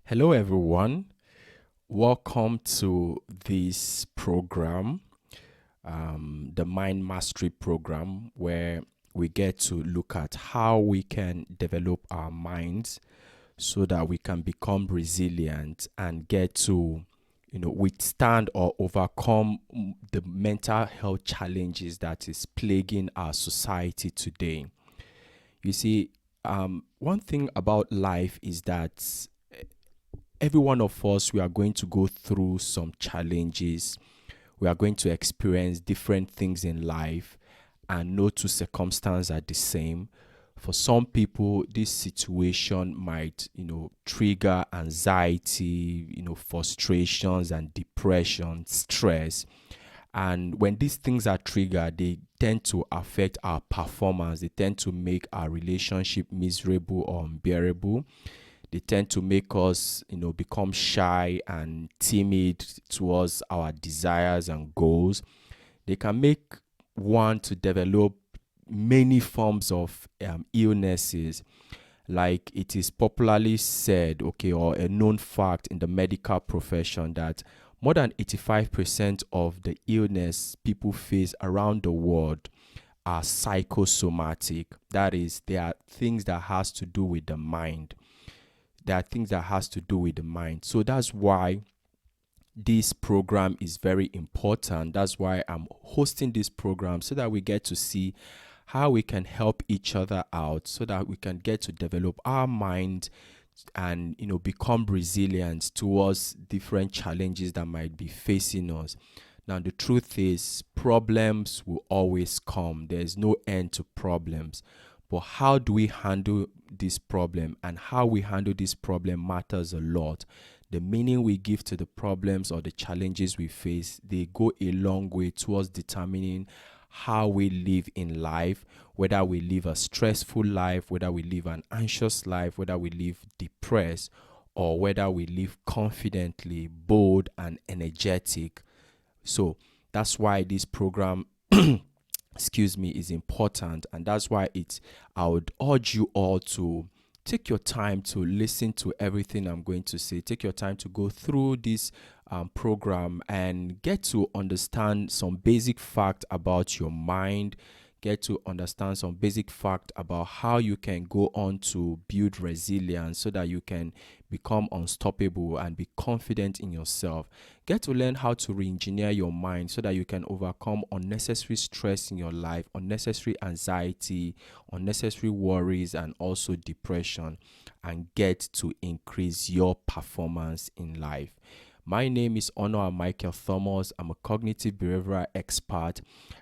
Hello, everyone. Welcome to this program, the Mind Mastery Program, where we get to look at how we can develop our minds so that we can become resilient and get to, withstand or overcome the mental health challenges that is plaguing our society today. You see, one thing about life is that every one of us, we are going to go through some challenges. We are going to experience different things in life, and no two circumstances are the same. For some people, this situation might, trigger anxiety, frustrations and depression, stress. And when these things are triggered, they tend to affect our performance. They tend to make our relationship miserable or unbearable. They tend to make us, become shy and timid towards our desires and goals. They can make one to develop many forms of illnesses. Like it is popularly said, okay, or a known fact in the medical profession that more than 85% of the illness people face around the world are psychosomatic. That is, they are things that has to do with the mind. There are things that has to do with the mind. So that's why this program is very important. That's why I'm hosting this program, so that we get to see how we can help each other out, so that we can get to develop our mind and become resilient towards different challenges that might be facing us. Now the truth is, problems will always come. There's no end to problems. But how do we handle this problem, and how we handle this problem matters a lot. The meaning we give to the problems or the challenges we face, they go a long way towards determining how we live in life, whether we live a stressful life, whether we live an anxious life, whether we live depressed, or whether we live confidently, bold, and energetic. So that's why this program is important, and that's why I would urge you all to take your time to listen to everything I'm going to say. Take your time to go through this program and get to understand some basic fact about your mind. Get to understand some basic fact about how you can go on to build resilience, so that you can become unstoppable and be confident in yourself. Get to learn how to re-engineer your mind, so that you can overcome unnecessary stress in your life, unnecessary anxiety, unnecessary worries, and also depression, and get to increase your performance in life. My name is Honor Michael Thomas. I'm a cognitive behavioral expert,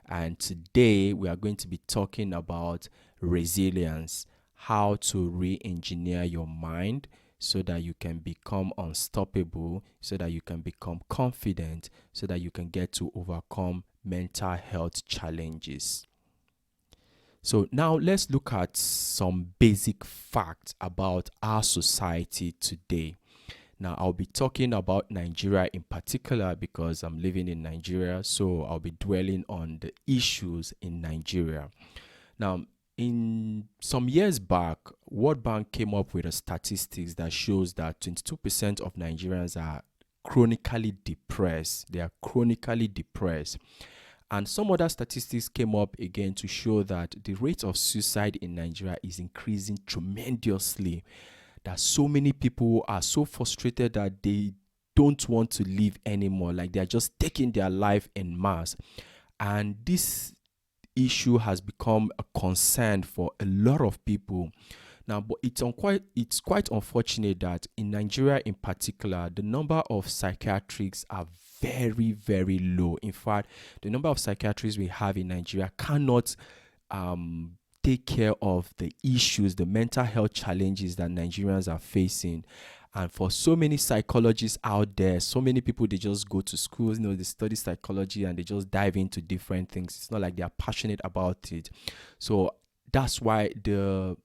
and today we are going to be talking about resilience, how to re-engineer your mind so that you can become unstoppable, so that you can become confident, so that you can get to overcome mental health challenges. So now let's look at some basic facts about our society today. Now, I'll be talking about Nigeria in particular because I'm living in Nigeria, so I'll be dwelling on the issues in Nigeria. Now, in some years back, World Bank came up with a statistics that shows that 22% of Nigerians are chronically depressed. They are chronically depressed. And some other statistics came up again to show that the rate of suicide in Nigeria is increasing tremendously, that so many people are so frustrated that they don't want to live anymore. Like they're just taking their life en masse. And this issue has become a concern for a lot of people. Now, but it's quite unfortunate that in Nigeria in particular, the number of psychiatrists are very, very low. In fact, the number of psychiatrists we have in Nigeria cannot take care of the issues, the mental health challenges that Nigerians are facing. And for so many psychologists out there, so many people, they just go to schools, they study psychology and they just dive into different things. It's not like they are passionate about it. So that's why the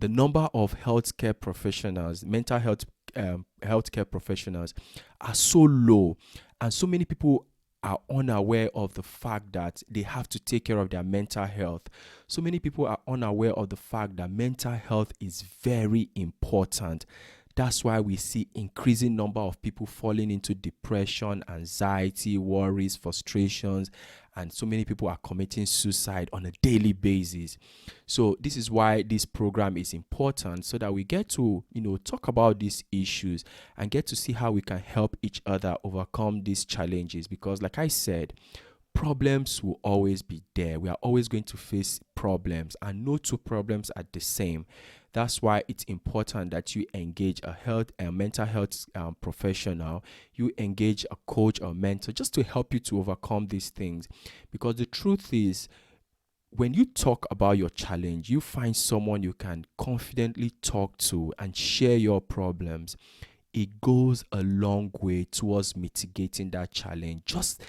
number of healthcare professionals, mental health healthcare professionals are so low, and so many people are unaware of the fact that they have to take care of their mental health. So many people are unaware of the fact that mental health is very important, That's why we see increasing number of people falling into depression, anxiety, worries, frustrations, and so many people are committing suicide on a daily basis. So this is why this program is important, so that we get to, talk about these issues and get to see how we can help each other overcome these challenges. Because like I said, problems will always be there. We are always going to face problems, and no two problems are the same. That's why it's important that you engage a mental health professional. You engage a coach or mentor just to help you to overcome these things. Because the truth is, when you talk about your challenge, you find someone you can confidently talk to and share your problems. It goes a long way towards mitigating that challenge. Just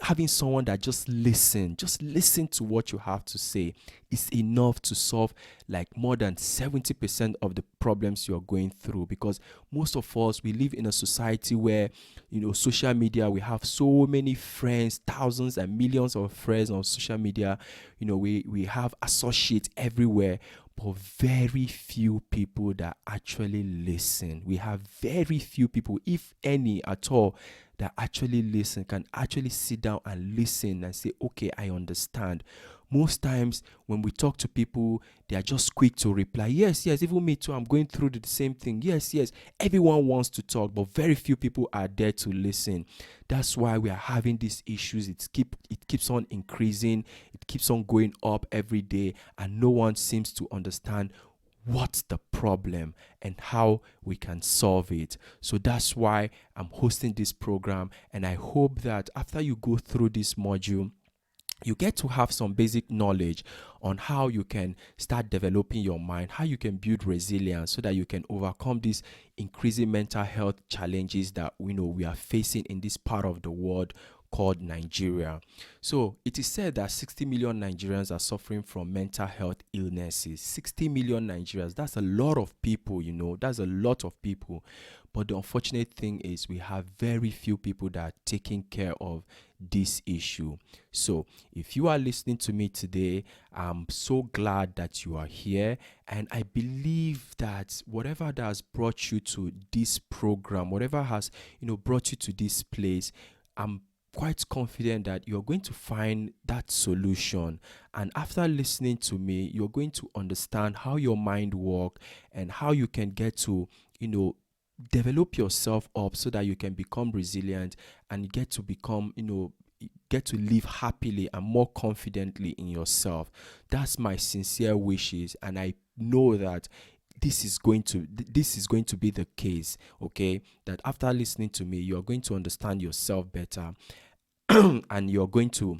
having someone that just listen to what you have to say is enough to solve like more than 70% of the problems you're going through. Because most of us, we live in a society where, social media, we have so many friends, thousands and millions of friends on social media. We have associates everywhere, but very few people that actually listen. We have very few people, if any at all, that actually listen, can actually sit down and listen and say, okay, I understand. Most times when we talk to people, they are just quick to reply, yes, even me too, I'm going through the same thing. Yes, everyone wants to talk, but very few people are there to listen. That's why we are having these issues. It keeps on increasing. It keeps on going up every day, and no one seems to understand what's the problem and how we can solve it. So that's why I'm hosting this program, and I hope that after you go through this module, you get to have some basic knowledge on how you can start developing your mind, how you can build resilience so that you can overcome these increasing mental health challenges that we are facing in this part of the world called Nigeria. So it is said that 60 million Nigerians are suffering from mental health illnesses. 60 million Nigerians, that's a lot of people, that's a lot of people. But the unfortunate thing is we have very few people that are taking care of this issue. So if you are listening to me today, I'm so glad that you are here. And I believe that whatever that has brought you to this program, whatever has, brought you to this place, I'm quite confident that you're going to find that solution. And after listening to me, you're going to understand how your mind works and how you can get to, develop yourself up so that you can become resilient and get to become, get to live happily and more confidently in yourself. That's my sincere wishes, and I know that this is going to be the case. Okay, that after listening to me, you're going to understand yourself better and you're going to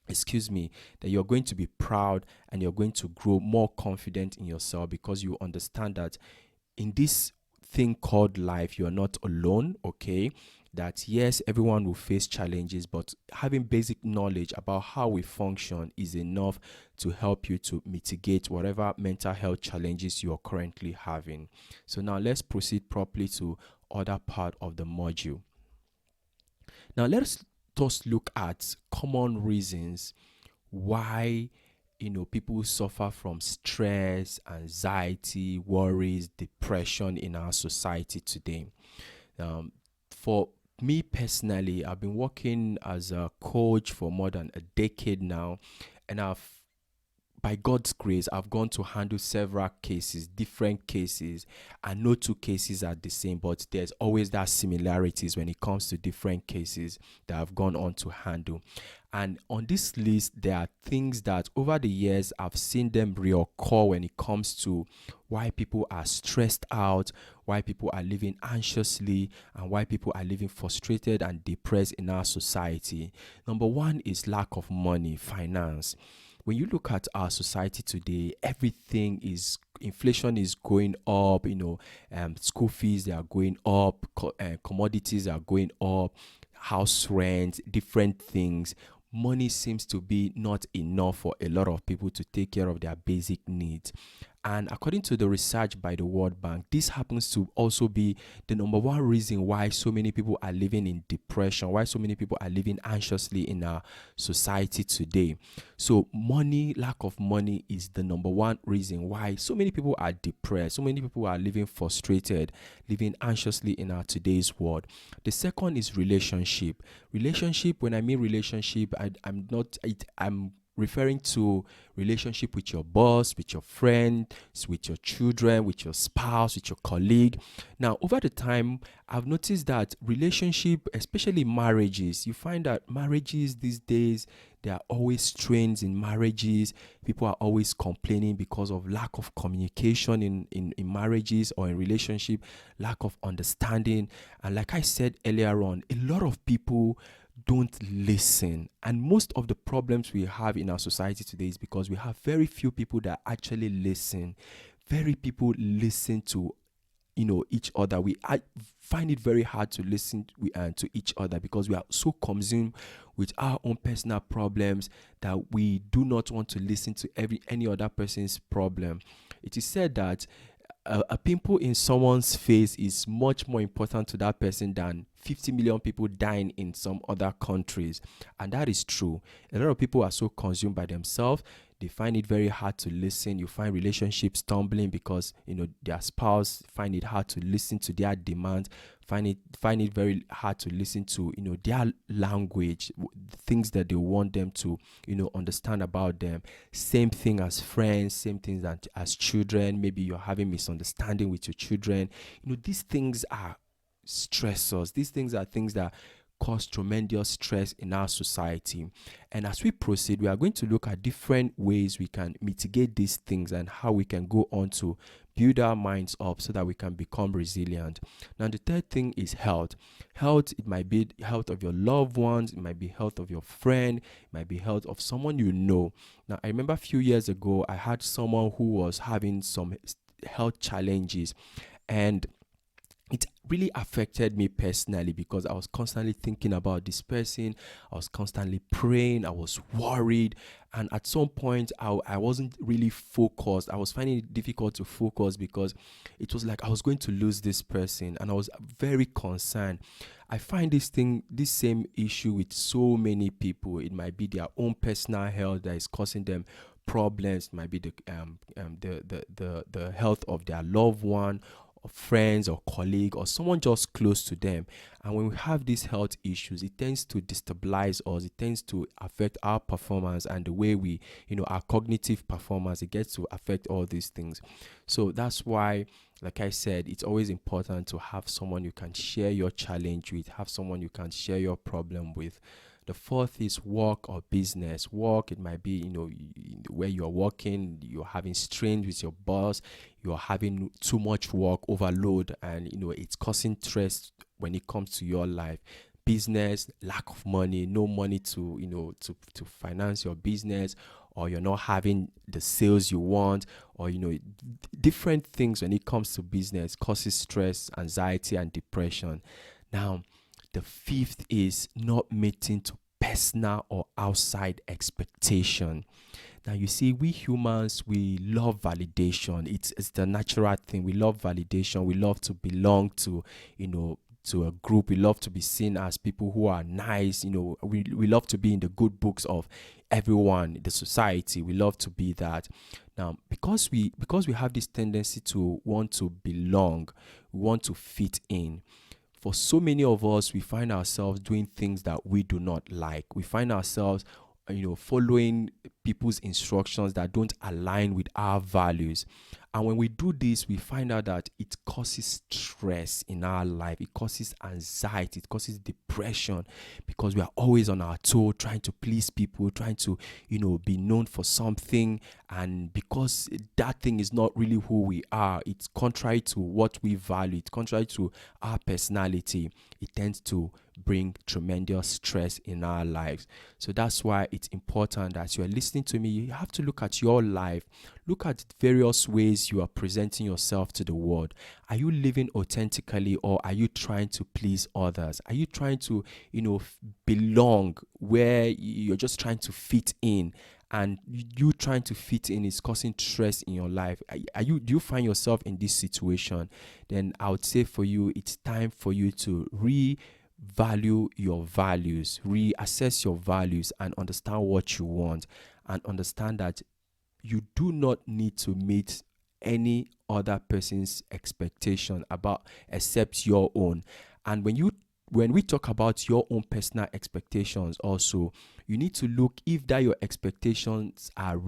that you're going to be proud and you're going to grow more confident in yourself, because you understand that in this thing called life, you're not alone. Okay, that yes, everyone will face challenges, but having basic knowledge about how we function is enough to help you to mitigate whatever mental health challenges you're currently having. So now let's proceed properly to other part of the module. Now let's just look at common reasons why people suffer from stress, anxiety, worries, depression in our society today. For me personally, I've been working as a coach for more than a decade now, and by God's grace, I've gone to handle several cases, different cases, and no two cases are the same, but there's always that similarities when it comes to different cases that I've gone on to handle. And on this list, there are things that over the years I've seen them reoccur when it comes to why people are stressed out, why people are living anxiously, and why people are living frustrated and depressed in our society. Number one is lack of money, finance. When you look at our society today, inflation is going up, school fees, they are going up, commodities are going up, house rent, different things. Money seems to be not enough for a lot of people to take care of their basic needs. And according to the research by the World Bank, this happens to also be the number one reason why so many people are living in depression, why so many people are living anxiously in our society today. So money, lack of money is the number one reason why so many people are depressed, so many people are living frustrated, living anxiously in our today's world. The second is relationship. Relationship, when I mean relationship, I'm referring to relationship with your boss, with your friend, with your children, with your spouse, with your colleague. Now, over the time, I've noticed that relationship, especially marriages, you find that marriages these days, there are always strains in marriages. People are always complaining because of lack of communication in marriages or in relationship, lack of understanding. And like I said earlier on, a lot of people don't listen. And most of the problems we have in our society today is because we have very few people that actually listen. Very people listen to each other. I find it very hard to listen to each other because we are so consumed with our own personal problems that we do not want to listen to any other person's problem. It is said that a pimple in someone's face is much more important to that person than 50 million people dying in some other countries. And that is true. A lot of people are so consumed by themselves. They find it very hard to listen. You find relationships stumbling because their spouse find it hard to listen to their demands, find it very hard to listen to their language, things that they want them to understand about them. Same thing as friends, same things as children. Maybe you're having misunderstanding with your children. These things are stressors. These things are things that cause tremendous stress in our society. And as we proceed, we are going to look at different ways we can mitigate these things and how we can go on to build our minds up so that we can become resilient. Now, the third thing is health. Health, it might be health of your loved ones, it might be health of your friend, it might be health of someone you know. Now, I remember a few years ago, I had someone who was having some health challenges, and it really affected me personally because I was constantly thinking about this person. I was constantly praying. I was worried. And at some point, I wasn't really focused. I was finding it difficult to focus because it was like I was going to lose this person. And I was very concerned. I find this same issue with so many people. It might be their own personal health that is causing them problems. It might be the health of their loved one, or friends or colleague or someone just close to them. And when we have these health issues, it tends to destabilize us. It tends to affect our performance and the way we our cognitive performance. It gets to affect all these things. So that's why, like I said, it's always important to have someone you can share your challenge with, have someone you can share your problem with. The fourth is work or business. Work, it might be, where you're working, you're having strain with your boss, you're having too much work, overload, and, it's causing stress when it comes to your life. Business, lack of money, no money to finance your business, or you're not having the sales you want, or, different things when it comes to business causes stress, anxiety, and depression. Now, the fifth is not meeting to personal or outside expectation. Now, you see, we humans, we love validation. It's the natural thing. We love validation. We love to belong to, to a group. We love to be seen as people who are nice. We love to be in the good books of everyone in the society. We love to be that. Now, because we have this tendency to want to belong, we want to fit in. For so many of us, we find ourselves doing things that we do not like. We find ourselves, following people's instructions that don't align with our values. And when we do this, we find out that it causes stress in our life. It causes anxiety. It causes depression because we are always on our toe trying to please people, trying to, be known for something. And because that thing is not really who we are, it's contrary to what we value. It's contrary to our personality. It tends to bring tremendous stress in our lives. So that's why it's important that you are listening to me. You have to look at your life. Look at various ways you are presenting yourself to the world. Are you living authentically, or are you trying to please others? Are you trying to, belong, where you're just trying to fit in and you trying to fit in is causing stress in your life, do you find yourself in this situation? Then I would say for you, it's time for you to value your values, reassess your values, and understand what you want, and understand that you do not need to meet any other person's expectation about except your own. And when we talk about your own personal expectations also, you need to look if that your expectations are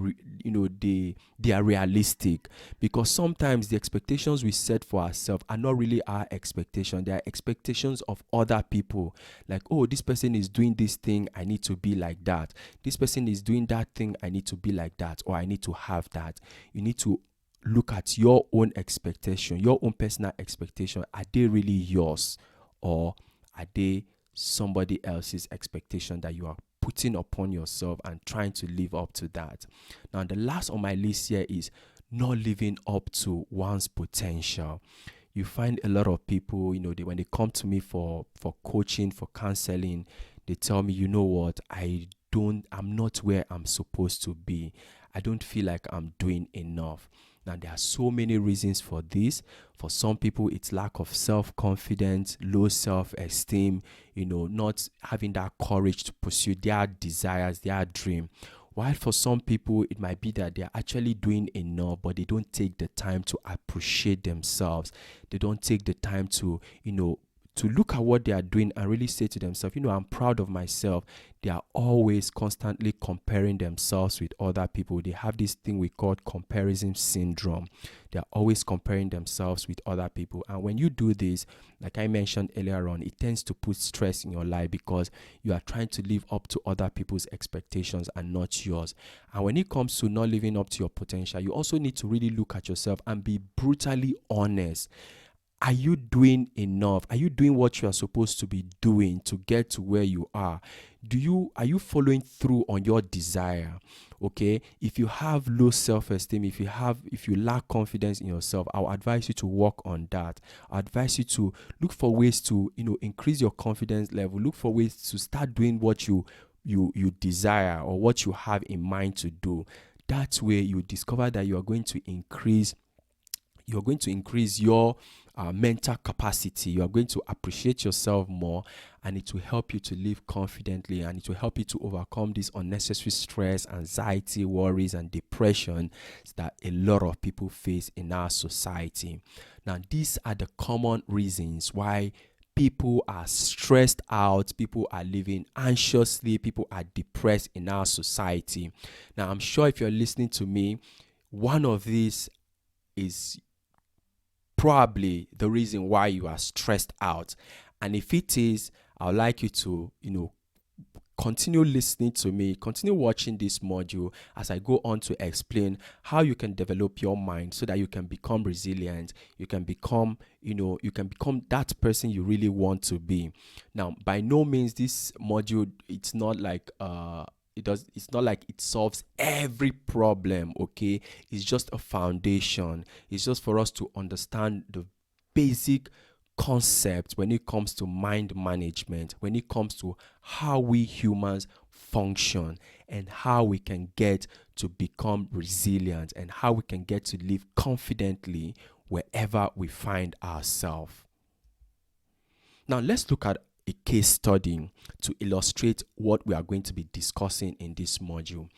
they are realistic, because sometimes the expectations we set for ourselves are not really our expectation. They are expectations of other people, like, oh, this person is doing this thing, I need to be like that. This person is doing that thing, I need to be like that, or I need to have that. You need to look at your own expectation, your own personal expectation. Are they really yours, or are they somebody else's expectation that you are putting upon yourself and trying to live up to that? Now, the last on my list here is not living up to one's potential. You find a lot of people, when they come to me for coaching, for counseling, they tell me, you know what, I'm not where I'm supposed to be. I don't feel like I'm doing enough. Now, there are so many reasons for this. For some people, it's lack of self-confidence, low self-esteem, not having that courage to pursue their desires, their dream. While for some people, it might be that they're actually doing enough, but they don't take the time to appreciate themselves. They don't take the time to look at what they are doing and really say to themselves, I'm proud of myself. They are always constantly comparing themselves with other people. They have this thing we call comparison syndrome. They are always comparing themselves with other people. And when you do this, like I mentioned earlier on, it tends to put stress in your life because you are trying to live up to other people's expectations and not yours. And when it comes to not living up to your potential, you also need to really look at yourself and be brutally honest. Are you doing enough? Are you doing what you are supposed to be doing to get to where you are? Are you following through on your desire? Okay, if you have low self-esteem, if you lack confidence in yourself, I'll advise you to work on that. I advise you to look for ways to increase your confidence level. Look for ways to start doing what you desire or what you have in mind to do. That way you discover that you're going to increase your mental capacity. You are going to appreciate yourself more, and it will help you to live confidently, and it will help you to overcome this unnecessary stress, anxiety, worries, and depression that a lot of people face in our society. Now, these are the common reasons why people are stressed out, people are living anxiously, people are depressed in our society. Now, I'm sure if you're listening to me, one of these is probably the reason why you are stressed out. And if it is, I would like you to, continue listening to me, continue watching this module as I go on to explain how you can develop your mind so that you can become resilient. You can become that person you really want to be. Now, by no means this module, it's not like it's not like it solves every problem, okay? It's just a foundation. It's just for us to understand the basic concept when it comes to mind management, when it comes to how we humans function, and how we can get to become resilient, and how we can get to live confidently wherever we find ourselves. Now, let's look at a case study to illustrate what we are going to be discussing in this module.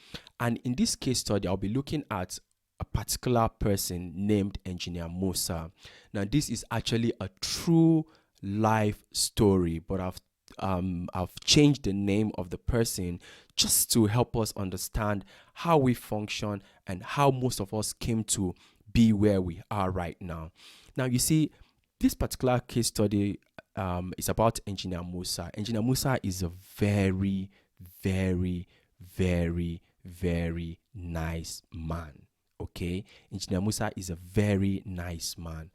And in this case study, I'll be looking at a particular person named Engineer Musa. Now, this is actually a true life story, but I've changed the name of the person just to help us understand how we function and how most of us came to be where we are right now. Now, you see, this particular case study is about Engineer Musa. Engineer Musa is a very, very, very, very nice man. Okay, Engineer Musa is a very nice man,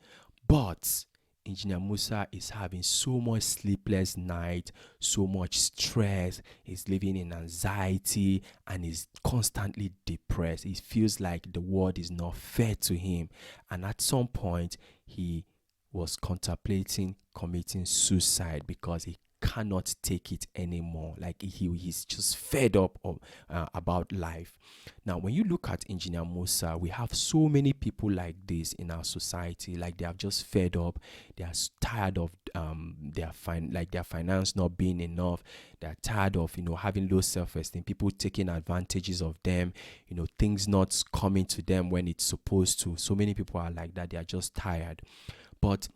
but Engineer Musa is having so much sleepless night, so much stress. He's living in anxiety and is constantly depressed. He feels like the world is not fair to him, and at some point he was contemplating committing suicide because he cannot take it anymore. Like he's just fed up of, about life. Now, when you look at Engineer Musa, we have so many people like this in our society. Like they have just fed up. They are tired of their finance not being enough. They are tired of having low self-esteem. People taking advantages of them. Things not coming to them when it's supposed to. So many people are like that. They are just tired. But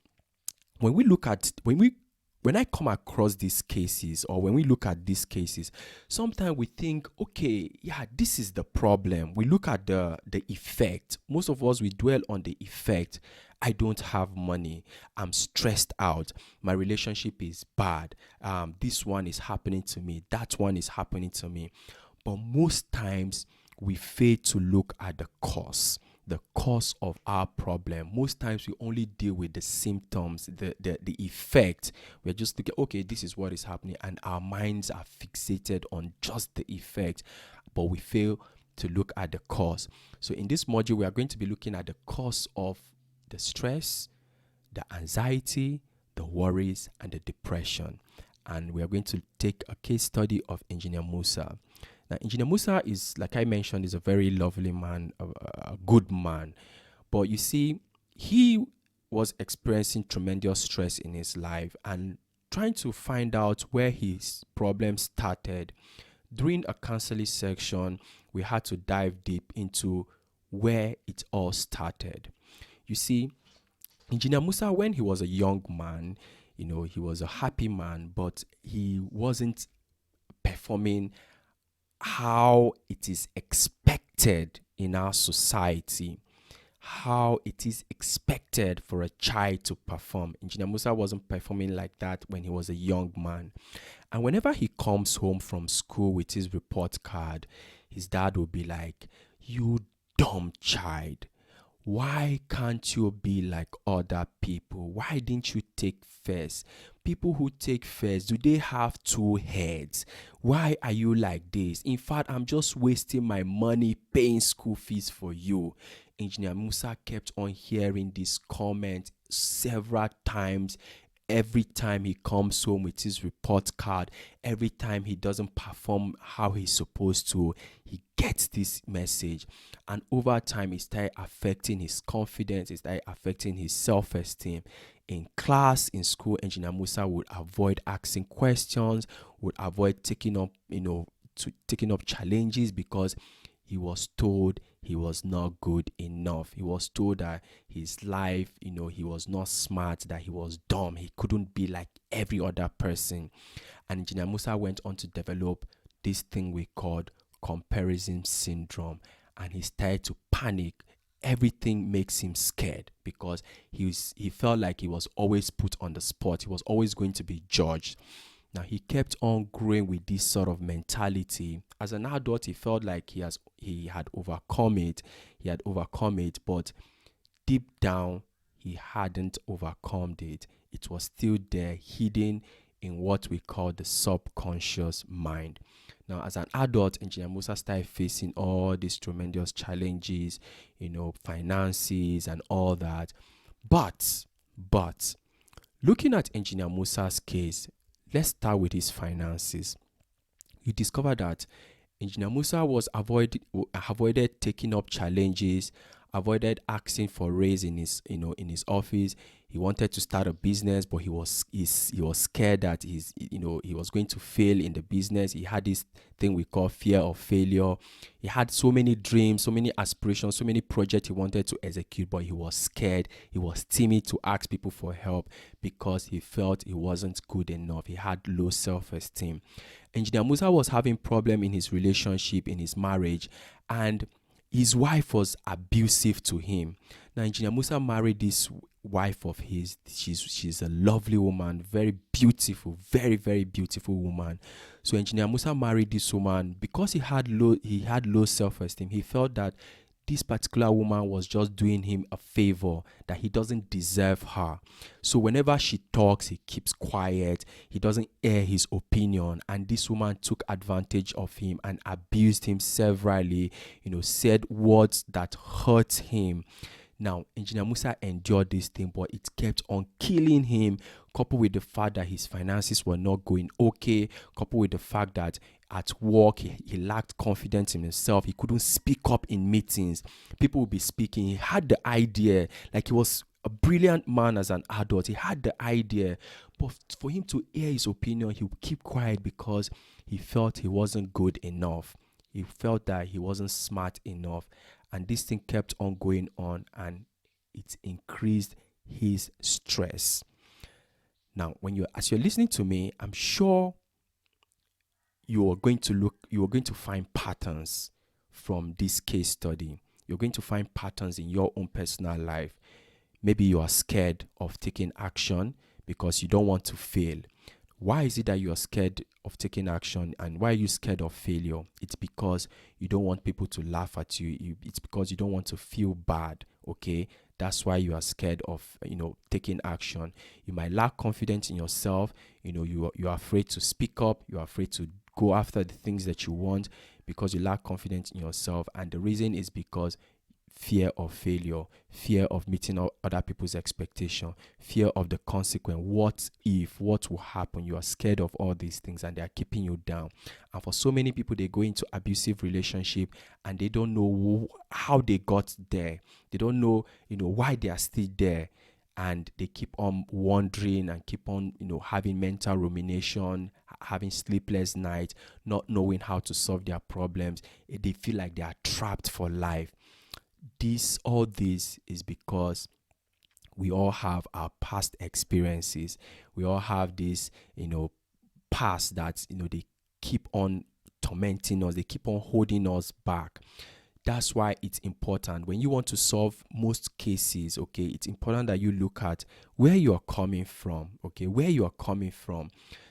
when I come across these cases, or when we look at these cases, sometimes we think, okay, yeah, this is the problem. We look at the effect. Most of us, we dwell on the effect. I don't have money. I'm stressed out. My relationship is bad. This one is happening to me. That one is happening to me. But most times, we fail to look at the cause of our problem. Most times we only deal with the symptoms, the effect. We're just thinking, okay, this is what is happening, and our minds are fixated on just the effect, but we fail to look at the cause. So in this module, we are going to be looking at the cause of the stress, the anxiety, the worries, and the depression. And we are going to take a case study of Engineer Musa. Now, Engineer Musa is, like I mentioned, is a very lovely man, a good man. But you see, he was experiencing tremendous stress in his life and trying to find out where his problem started. During a counseling section, we had to dive deep into where it all started. You see, Engineer Musa, when he was a young man, he was a happy man, but he wasn't performing how it is expected in our society, how it is expected for a child to perform. Engineer Musa wasn't performing like that when he was a young man. And whenever he comes home from school with his report card, his dad will be like, "You dumb child. Why can't you be like other people? Why didn't you take first? People who take first, do they have two heads? Why are you like this? In fact, I'm just wasting my money paying school fees for you." Engineer Musa kept on hearing this comment several times. Every time he comes home with his report card, every time he doesn't perform how he's supposed to, he gets this message. And over time, it started affecting his confidence, it started affecting his self-esteem. In class, in school, Engineer Musa would avoid asking questions, would avoid taking up challenges, because he was told he was not good enough. He was told that his life, he was not smart, that he was dumb. He couldn't be like every other person. And Engineer Musa went on to develop this thing we called comparison syndrome. And he started to panic. Everything makes him scared because he felt like he was always put on the spot. He was always going to be judged. Now, he kept on growing with this sort of mentality. As an adult, he felt like he had overcome it. But deep down, he hadn't overcome it. It was still there, hidden in what we call the subconscious mind. Now, as an adult, Engineer Musa started facing all these tremendous challenges, finances and all that. But, looking at Engineer Musa's case, let's start with his finances. You discover that Engineer Musa was avoided taking up challenges, avoided asking for raise in his office. He wanted to start a business, but he was scared that he was going to fail in the business. He had this thing we call fear of failure. He had so many dreams, so many aspirations, so many projects he wanted to execute, but he was scared. He was timid to ask people for help because he felt he wasn't good enough. He had low self-esteem. Engineer Musa was having problem in his relationship, in his marriage, and his wife was abusive to him. Now, Engineer Musa married this wife of his. She's a lovely woman, very beautiful, very, very beautiful woman. So Engineer Musa married this woman because he had low self-esteem. He felt that this particular woman was just doing him a favor, that he doesn't deserve her. So whenever she talks, he keeps quiet. He doesn't air his opinion. And this woman took advantage of him and abused him severally, said words that hurt him. Now, Engineer Musa endured this thing, but it kept on killing him, coupled with the fact that his finances were not going okay, coupled with the fact that at work he lacked confidence in himself. He couldn't speak up in meetings. People would be speaking. He had the idea, like he was a brilliant man as an adult. He had the idea, but for him to hear his opinion, he would keep quiet because he felt he wasn't good enough. He felt that he wasn't smart enough. And this thing kept on going on, and it increased his stress. Now, as you're listening to me, I'm sure you are going to find patterns from this case study. You're going to find patterns in your own personal life. Maybe you are scared of taking action because you don't want to fail. Why is it that you are scared of taking action, and why are you scared of failure? It's because you don't want people to laugh at you. It's because you don't want to feel bad, okay? That's why you are scared of, taking action. You might lack confidence in yourself. You are afraid to speak up. You are afraid to go after the things that you want because you lack confidence in yourself. And the reason is because fear of failure, fear of meeting other people's expectation, fear of the consequence. What will happen? You are scared of all these things, and they are keeping you down. And for so many people, they go into abusive relationship and they don't know how they got there. They don't know, why they are still there. And they keep on wondering and keep on, having mental rumination, having sleepless nights, not knowing how to solve their problems. They feel like they are trapped for life. All this is because we all have our past experiences. We all have this, past that, they keep on tormenting us. They keep on holding us back. That's why it's important when you want to solve most cases, okay, it's important that you look at where you are coming from, okay, where you are coming from.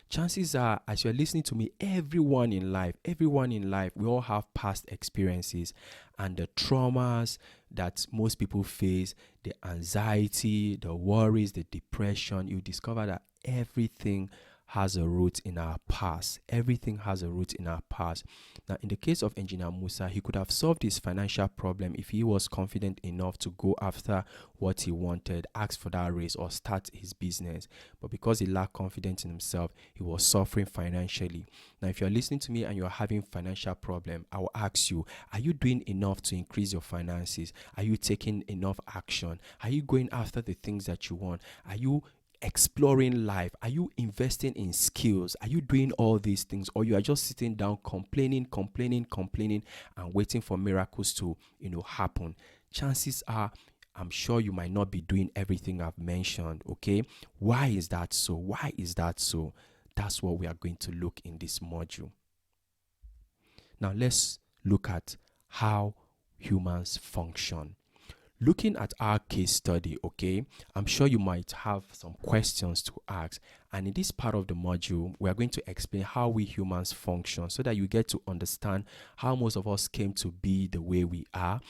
Chances are, as you're listening to me, everyone in life, we all have past experiences, and the traumas that most people face, the anxiety, the worries, the depression, you discover that everything has a root in our past. Everything has a root in our past. Now, in the case of Engineer Musa, he could have solved his financial problem if he was confident enough to go after what he wanted, ask for that raise, or start his business. But because he lacked confidence in himself, he was suffering financially. Now, if you're listening to me and you're having financial problem, I will ask you, are you doing enough to increase your finances? Are you taking enough action? Are you going after the things that you want? Are you exploring life? Are you investing in skills? Are you doing all these things, or you are just sitting down complaining and waiting for miracles to happen? Chances are, I'm sure you might not be doing everything I've mentioned. Okay, why is that so? That's what we are going to look in this module. Now let's look at how humans function. Looking at our case study, okay, I'm sure you might have some questions to ask. And in this part of the module, we are going to explain how we humans function so that you get to understand how most of us came to be the way we are,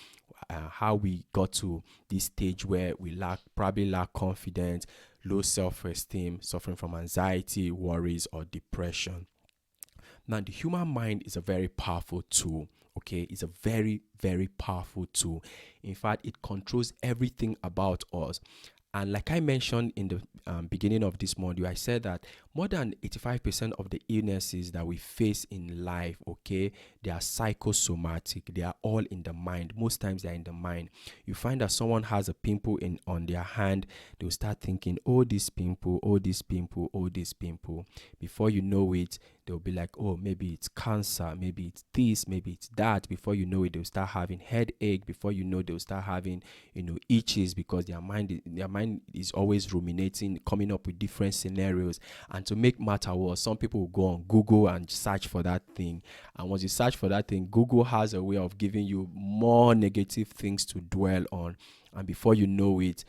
how we got to this stage where we probably lack confidence, low self-esteem, suffering from anxiety, worries, or depression. Now, the human mind is a very powerful tool. Okay, it's a very, very powerful tool. In fact, it controls everything about us. And like I mentioned in the beginning of this module, I said that more than 85% of the illnesses that we face in life, okay, they are psychosomatic. They are all in the mind. Most times they're in the mind. You find that someone has a pimple on their hand, they'll start thinking, oh, this pimple, oh, this pimple, oh, this pimple. Before you know it, they'll be like, oh, maybe it's cancer, maybe it's this, maybe it's that. Before you know it, they'll start having headache. Before you know, they'll start having, itches, because their mind is always ruminating, coming up with different scenarios. And to make matter worse, some people will go on Google and search for that thing. And once you search for that thing, Google has a way of giving you more negative things to dwell on. And before you know it,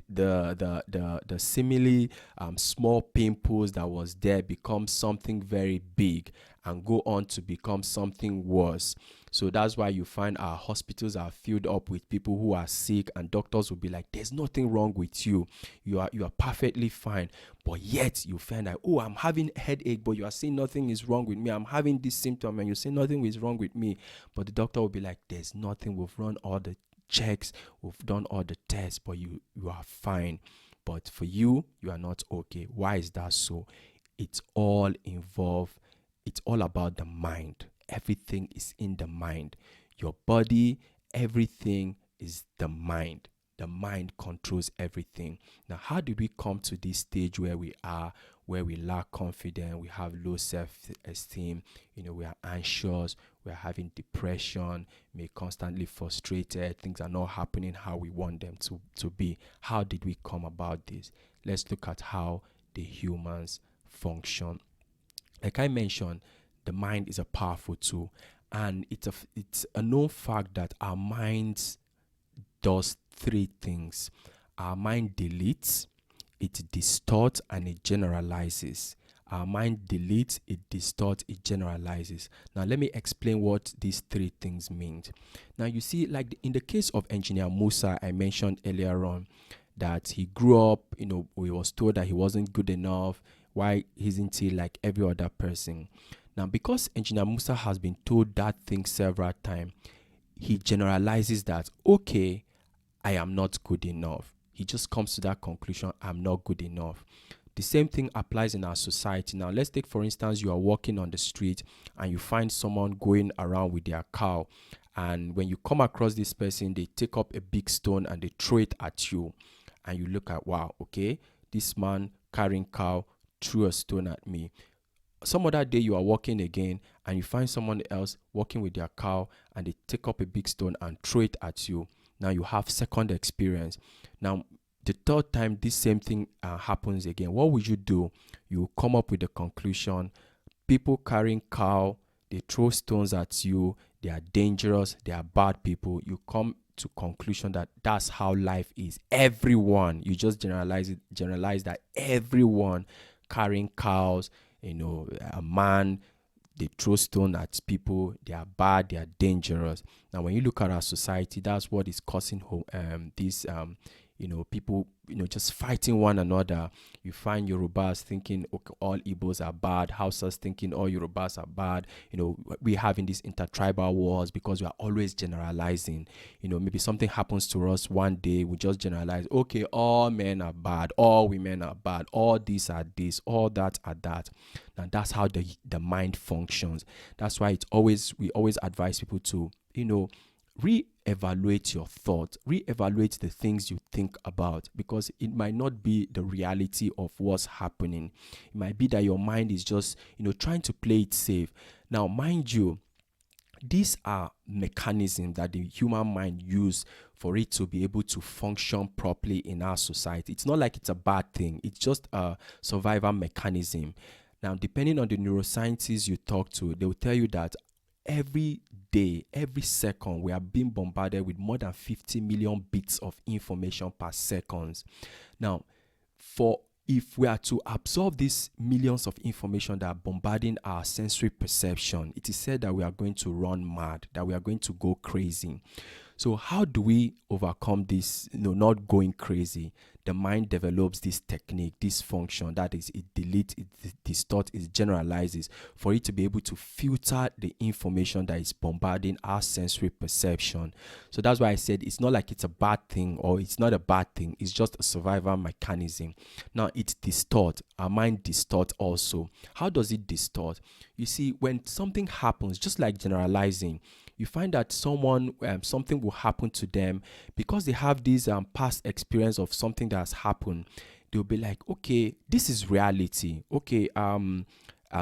the seemingly small pimples that was there become something very big and go on to become something worse. So that's why you find our hospitals are filled up with people who are sick, and doctors will be like, there's nothing wrong with you. You are perfectly fine. But yet you find that, oh, I'm having headache, but you are saying nothing is wrong with me. I'm having this symptom and you say nothing is wrong with me. But the doctor will be like, there's nothing. We've run all the checks, we've done all the tests, but you are fine. but for you, you are not okay. Why is that so? It's all involved. It's all about the mind. Everything is in the mind. Your body, everything is the mind. The mind controls everything. Now, how did we come to this stage where we are, where we lack confidence, we have low self-esteem, we are anxious, we are having depression, we're constantly frustrated, things are not happening how we want them to be. How did we come about this? Let's look at how the humans function. Like I mentioned, the mind is a powerful tool, and it's a known fact that our minds does three things. Our mind deletes, it distorts, and it generalizes. Our mind deletes, it distorts, it generalizes. Now, let me explain what these three things mean. Now, you see, like in the case of engineer Musa, I mentioned earlier on that he grew up, he was told that he wasn't good enough. Why isn't he like every other person? Now, because engineer Musa has been told that thing several times, he generalizes that, okay, I am not good enough. He just comes to that conclusion, I'm not good enough. The same thing applies in our society. Now, let's take, for instance, you are walking on the street and you find someone going around with their cow. And when you come across this person, they take up a big stone and they throw it at you. And you look at, wow, okay, this man carrying cow threw a stone at me. Some other day you are walking again and you find someone else walking with their cow and they take up a big stone and throw it at you. Now you have second experience. Now the third time this same thing happens again, what would you do? You come up with the conclusion, people carrying cow, they throw stones at you, they are dangerous, they are bad people. You come to conclusion that that's how life is. Everyone, you just generalize that everyone carrying cows, a man, they throw stone at people, they are bad, they are dangerous. Now, when you look at our society, that's what is causing these people, just fighting one another. You find Yorubas thinking, okay, all Igbos are bad, Hausas thinking all Yorubas are bad. We're having these intertribal wars because we are always generalizing. Maybe something happens to us one day, we just generalize, okay, all men are bad, all women are bad, all these are this, all that are that. Now, that's how the mind functions. That's why we always advise people to, reevaluate your thoughts, reevaluate the things you think about, because it might not be the reality of what's happening. It might be that your mind is just, trying to play it safe. Now, mind you, these are mechanisms that the human mind uses for it to be able to function properly in our society. It's not like it's a bad thing. It's just a survival mechanism. Now, depending on the neuroscientists you talk to, they will tell you that every day, every second, we are being bombarded with more than 50 million bits of information per second. Now, if we are to absorb these millions of information that are bombarding our sensory perception, it is said that we are going to run mad, that we are going to go crazy. So how do we overcome this, not going crazy? The mind develops this technique, this function, that is, it deletes, it distorts, it generalizes, for it to be able to filter the information that is bombarding our sensory perception. So that's why I said it's not like it's a bad thing or it's not a bad thing. It's just a survival mechanism. Now, it distorts. Our mind distorts also. How does it distort? You see, when something happens, just like generalizing, you find that something will happen to them because they have this past experience of something that has happened. They'll be like, okay, this is reality. Okay,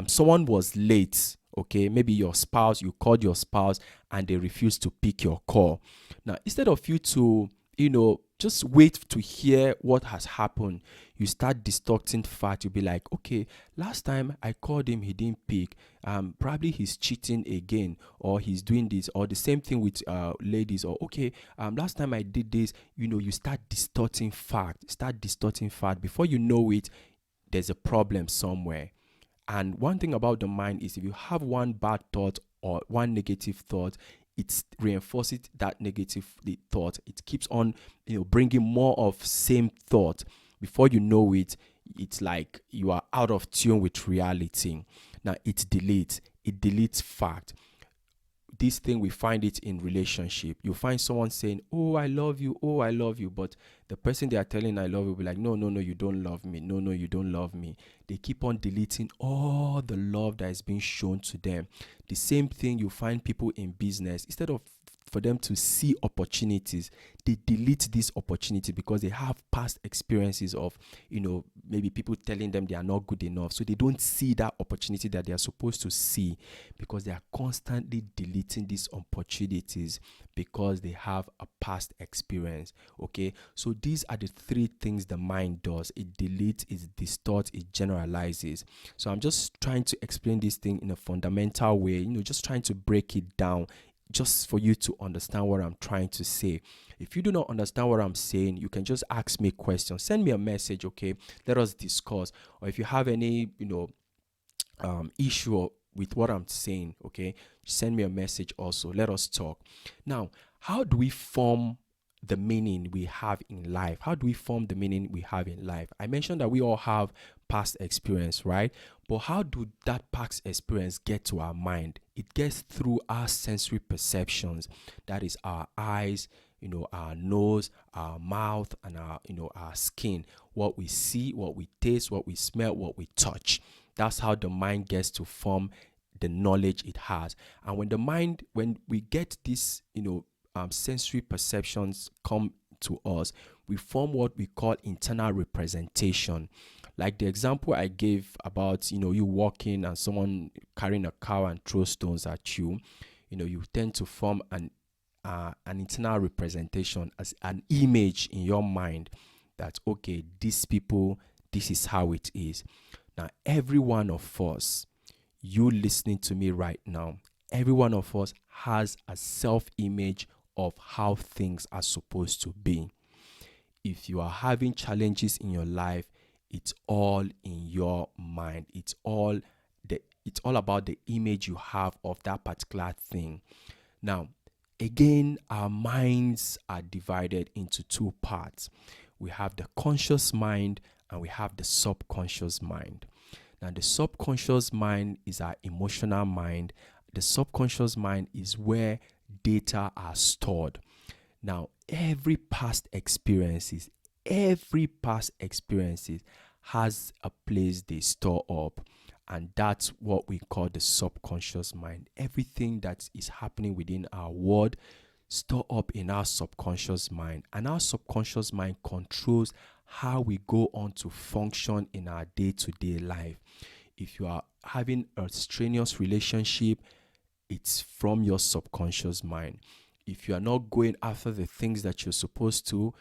someone was late. Okay, maybe your spouse, you called your spouse and they refused to pick your call. Now, instead of you to, just wait to hear what has happened, you start distorting fact. You'll be like, okay, last time I called him, he didn't pick. Probably he's cheating again, or he's doing this, or the same thing with ladies, or okay, last time I did this. You start distorting fact. Before you know it, there's a problem somewhere. And one thing about the mind is if you have one bad thought or one negative thought, it reinforces that negative thought. It keeps on, bringing more of same thought. Before you know it, it's like you are out of tune with reality. Now, it deletes fact. this thing, we find it in relationship. You find someone saying, oh, I love you, oh, I love you, but the person they are telling I love you will be like, no, no, no, you don't love me, no, no, you don't love me. They keep on deleting all the love that is being shown to them. The same thing you find people in business, instead of for them to see opportunities, they delete this opportunity because they have past experiences of, maybe people telling them they are not good enough. So they don't see that opportunity that they are supposed to see, because they are constantly deleting these opportunities because they have a past experience. Okay, so these are the three things the mind does: it deletes, it distorts, it generalizes. So I'm just trying to explain this thing in a fundamental way, just trying to break it down, just for you to understand what I'm trying to say. If you do not understand what I'm saying, you can just ask me questions. Send me a message, okay? Let us discuss. Or if you have any, issue with what I'm saying, okay, send me a message also. Let us talk. Now, how do we form the meaning we have in life? How do we form the meaning we have in life? I mentioned that we all have past experience, right? But how do that past experience get to our mind? It gets through our sensory perceptions. That is our eyes, our nose, our mouth, and our skin. What we see, what we taste, what we smell, what we touch. That's how the mind gets to form the knowledge it has. And when we get this, sensory perceptions come to us, we form what we call internal representation. Like the example I gave about, you walking and someone carrying a cow and throw stones at you, you tend to form an internal representation, as an image in your mind that, okay, these people, this is how it is. Now, every one of us, you listening to me right now, every one of us has a self-image of how things are supposed to be. If you are having challenges in your life, it's all in your mind. It's all about the image you have of that particular thing. Now, again, our minds are divided into two parts. We have the conscious mind and we have the subconscious mind. Now, the subconscious mind is our emotional mind. The subconscious mind is where data are stored. Now, every past experiences has a place they store up, and that's what we call the subconscious mind. Everything that is happening within our world store up in our subconscious mind, and our subconscious mind controls how we go on to function in our day-to-day life. If you are having a strenuous relationship, it's from your subconscious mind. If you are not going after the things that you're supposed to,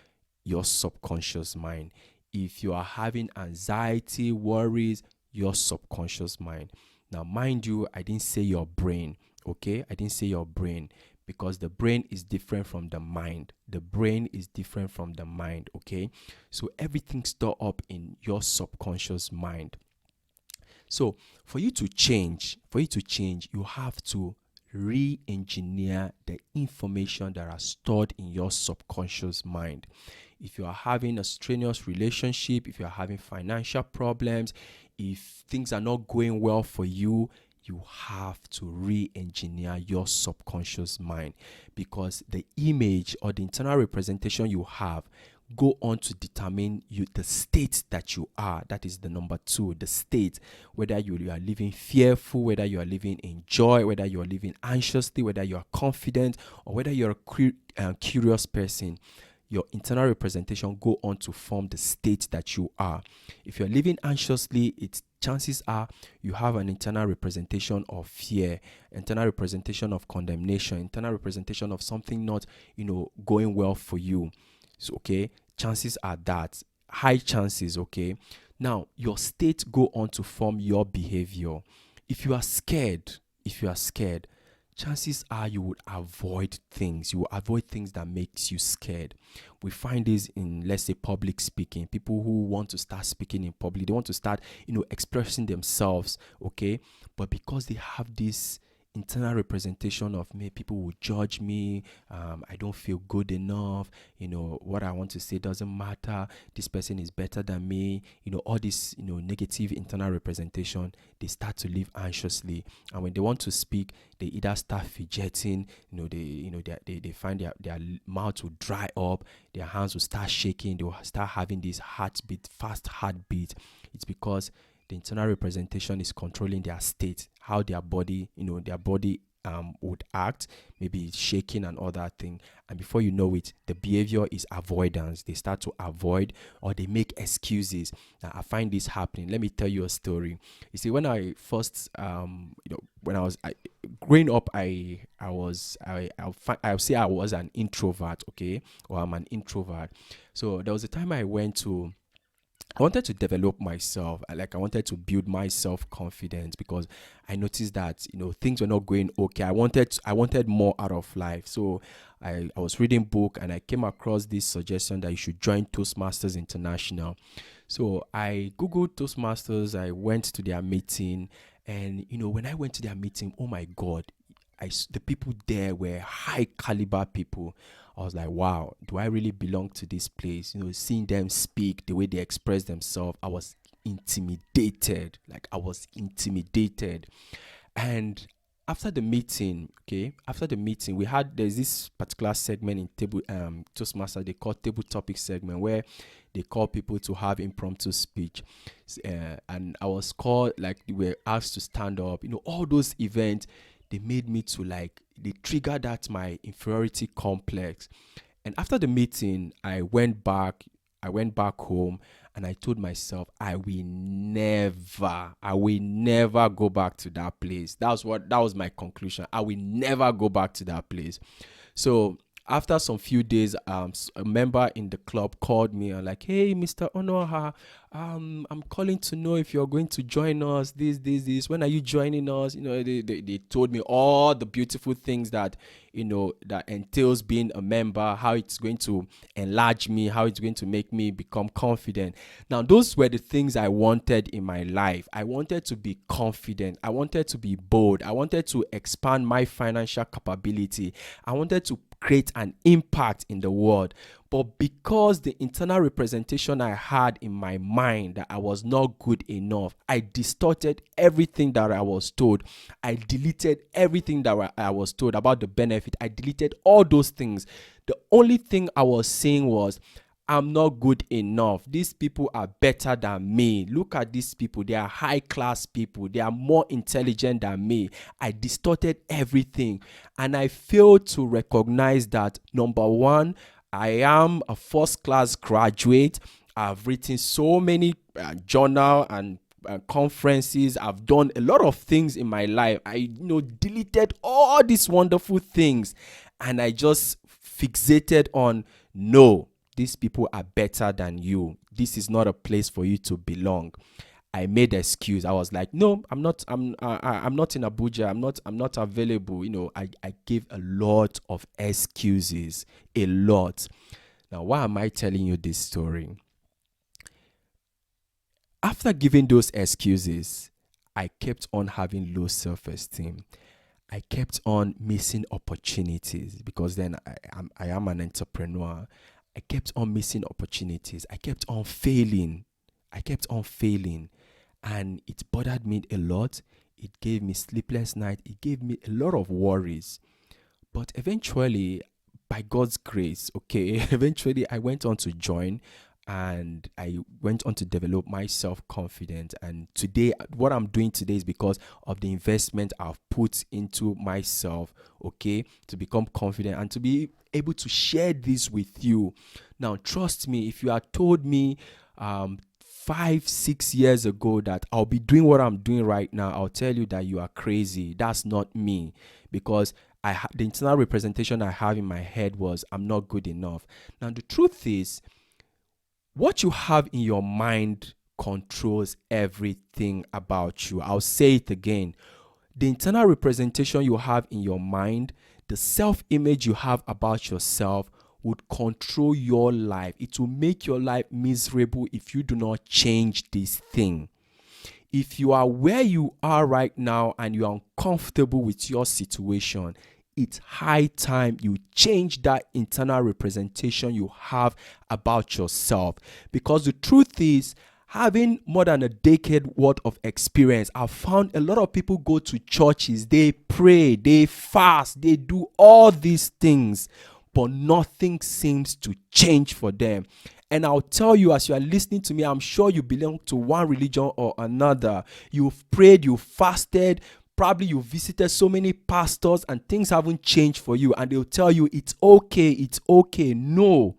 your subconscious mind. If you are having anxiety, worries, your subconscious mind. Now, mind you, I didn't say your brain, okay? I didn't say your brain, because the brain is different from the mind. The brain is different from the mind, okay? So everything stored up in your subconscious mind. So for you to change, you have to re-engineer the information that are stored in your subconscious mind. If you are having a strenuous relationship, if you are having financial problems, if things are not going well for you, you have to re-engineer your subconscious mind, because the image or the internal representation you have go on to determine the state that you are. That is the number two, the state. Whether you are living fearful, whether you are living in joy, whether you are living anxiously, whether you are confident, or whether you're a curious person. Your internal representation go on to form the state that you are. If you're living anxiously, chances are you have an internal representation of fear, internal representation of condemnation, internal representation of something not, going well for you. So, okay, chances are that, high chances, okay. Now, your state go on to form your behavior. If you are scared, chances are you would avoid things. You will avoid things that makes you scared. We find this in, let's say, public speaking. People who want to start speaking in public, they want to start, expressing themselves, okay? But because they have this internal representation of me. People will judge me. I don't feel good enough. What I want to say doesn't matter. This person is better than me. All this, negative internal representation, they start to live anxiously. And when they want to speak, they either start fidgeting, they find their mouth will dry up, their hands will start shaking, they will start having this fast heartbeat. It's because the internal representation is controlling their state, how their body would act, maybe it's shaking and all that thing. And before you know it, the behavior is avoidance. They start to avoid, or they make excuses. Now, I find this happening. Let me tell you a story. You see, when I first, when I was growing up, I'll say I was an introvert, okay, or I'm an introvert. So there was a time I wanted to develop myself. I wanted to build my self-confidence, because I noticed that things were not going okay. I wanted more out of life. So I was reading book, and I came across this suggestion that you should join Toastmasters International. So I googled Toastmasters. I went to their meeting, and when I went to their meeting, oh my God, the people there were high caliber people. I was like, wow, do I really belong to this place? Seeing them speak, the way they express themselves, I was intimidated. And after the meeting, there's this particular segment in Toastmaster, they call table topic segment, where they call people to have impromptu speech. And I was called, we were asked to stand up. All those events, they made me to they triggered that my inferiority complex. And after the meeting, I went back home, and I told myself, I will never go back to that place. That was my conclusion. I will never go back to that place. So after some few days, a member in the club called me and hey, Mr. Onoha, I'm calling to know if you're going to join us. This. When are you joining us? They told me all the beautiful things that that entails being a member, how it's going to enlarge me, how it's going to make me become confident. Now, those were the things I wanted in my life. I wanted to be confident. I wanted to be bold. I wanted to expand my financial capability. I wanted to create an impact in the world. But because the internal representation I had in my mind that I was not good enough, I distorted everything that I was told. I deleted everything that I was told about the benefit. I deleted all those things. The only thing I was saying was, I'm not good enough. These people are better than me. Look at these people. They are high class people. They are more intelligent than me. I distorted everything. And I failed to recognize that, number one, I am a first class graduate. I've written so many journal and conferences. I've done a lot of things in my life. I deleted all these wonderful things. And I just fixated on, no, these people are better than you. This is not a place for you to belong. I made excuse. I was like, no, I'm not in Abuja. I'm not available. I gave a lot of excuses. A lot. Now, why am I telling you this story? After giving those excuses, I kept on having low self-esteem. I kept on missing opportunities, because then I am an entrepreneur. I kept on missing opportunities. I kept on failing. And it bothered me a lot. It gave me sleepless nights. It gave me a lot of worries. But eventually, by God's grace, eventually I went on to join, and I went on to develop my self-confidence. And today, what I'm doing today is because of the investment I've put into myself, to become confident and to be able to share this with you. Now, trust me, if you had told me 5-6 years ago that I'll be doing what I'm doing right now, I'll tell you that you are crazy. That's not me, because the internal representation I have in my head was, I'm not good enough. Now, the truth is, what you have in your mind controls everything about you. I'll say it again. The internal representation you have in your mind, the self-image you have about yourself, would control your life. It will make your life miserable if you do not change this thing. if you are where you are right now and you are uncomfortable with your situation, it's high time you change that internal representation you have about yourself. Because the truth is, having more than a decade worth of experience, I've found a lot of people go to churches, they pray, they fast, they do all these things, but nothing seems to change for them. And I'll tell you, as you are listening to me, I'm sure you belong to one religion or another. You've prayed, you've fasted, probably you visited so many pastors and things haven't changed for you. And they'll tell you, it's okay, it's okay. No,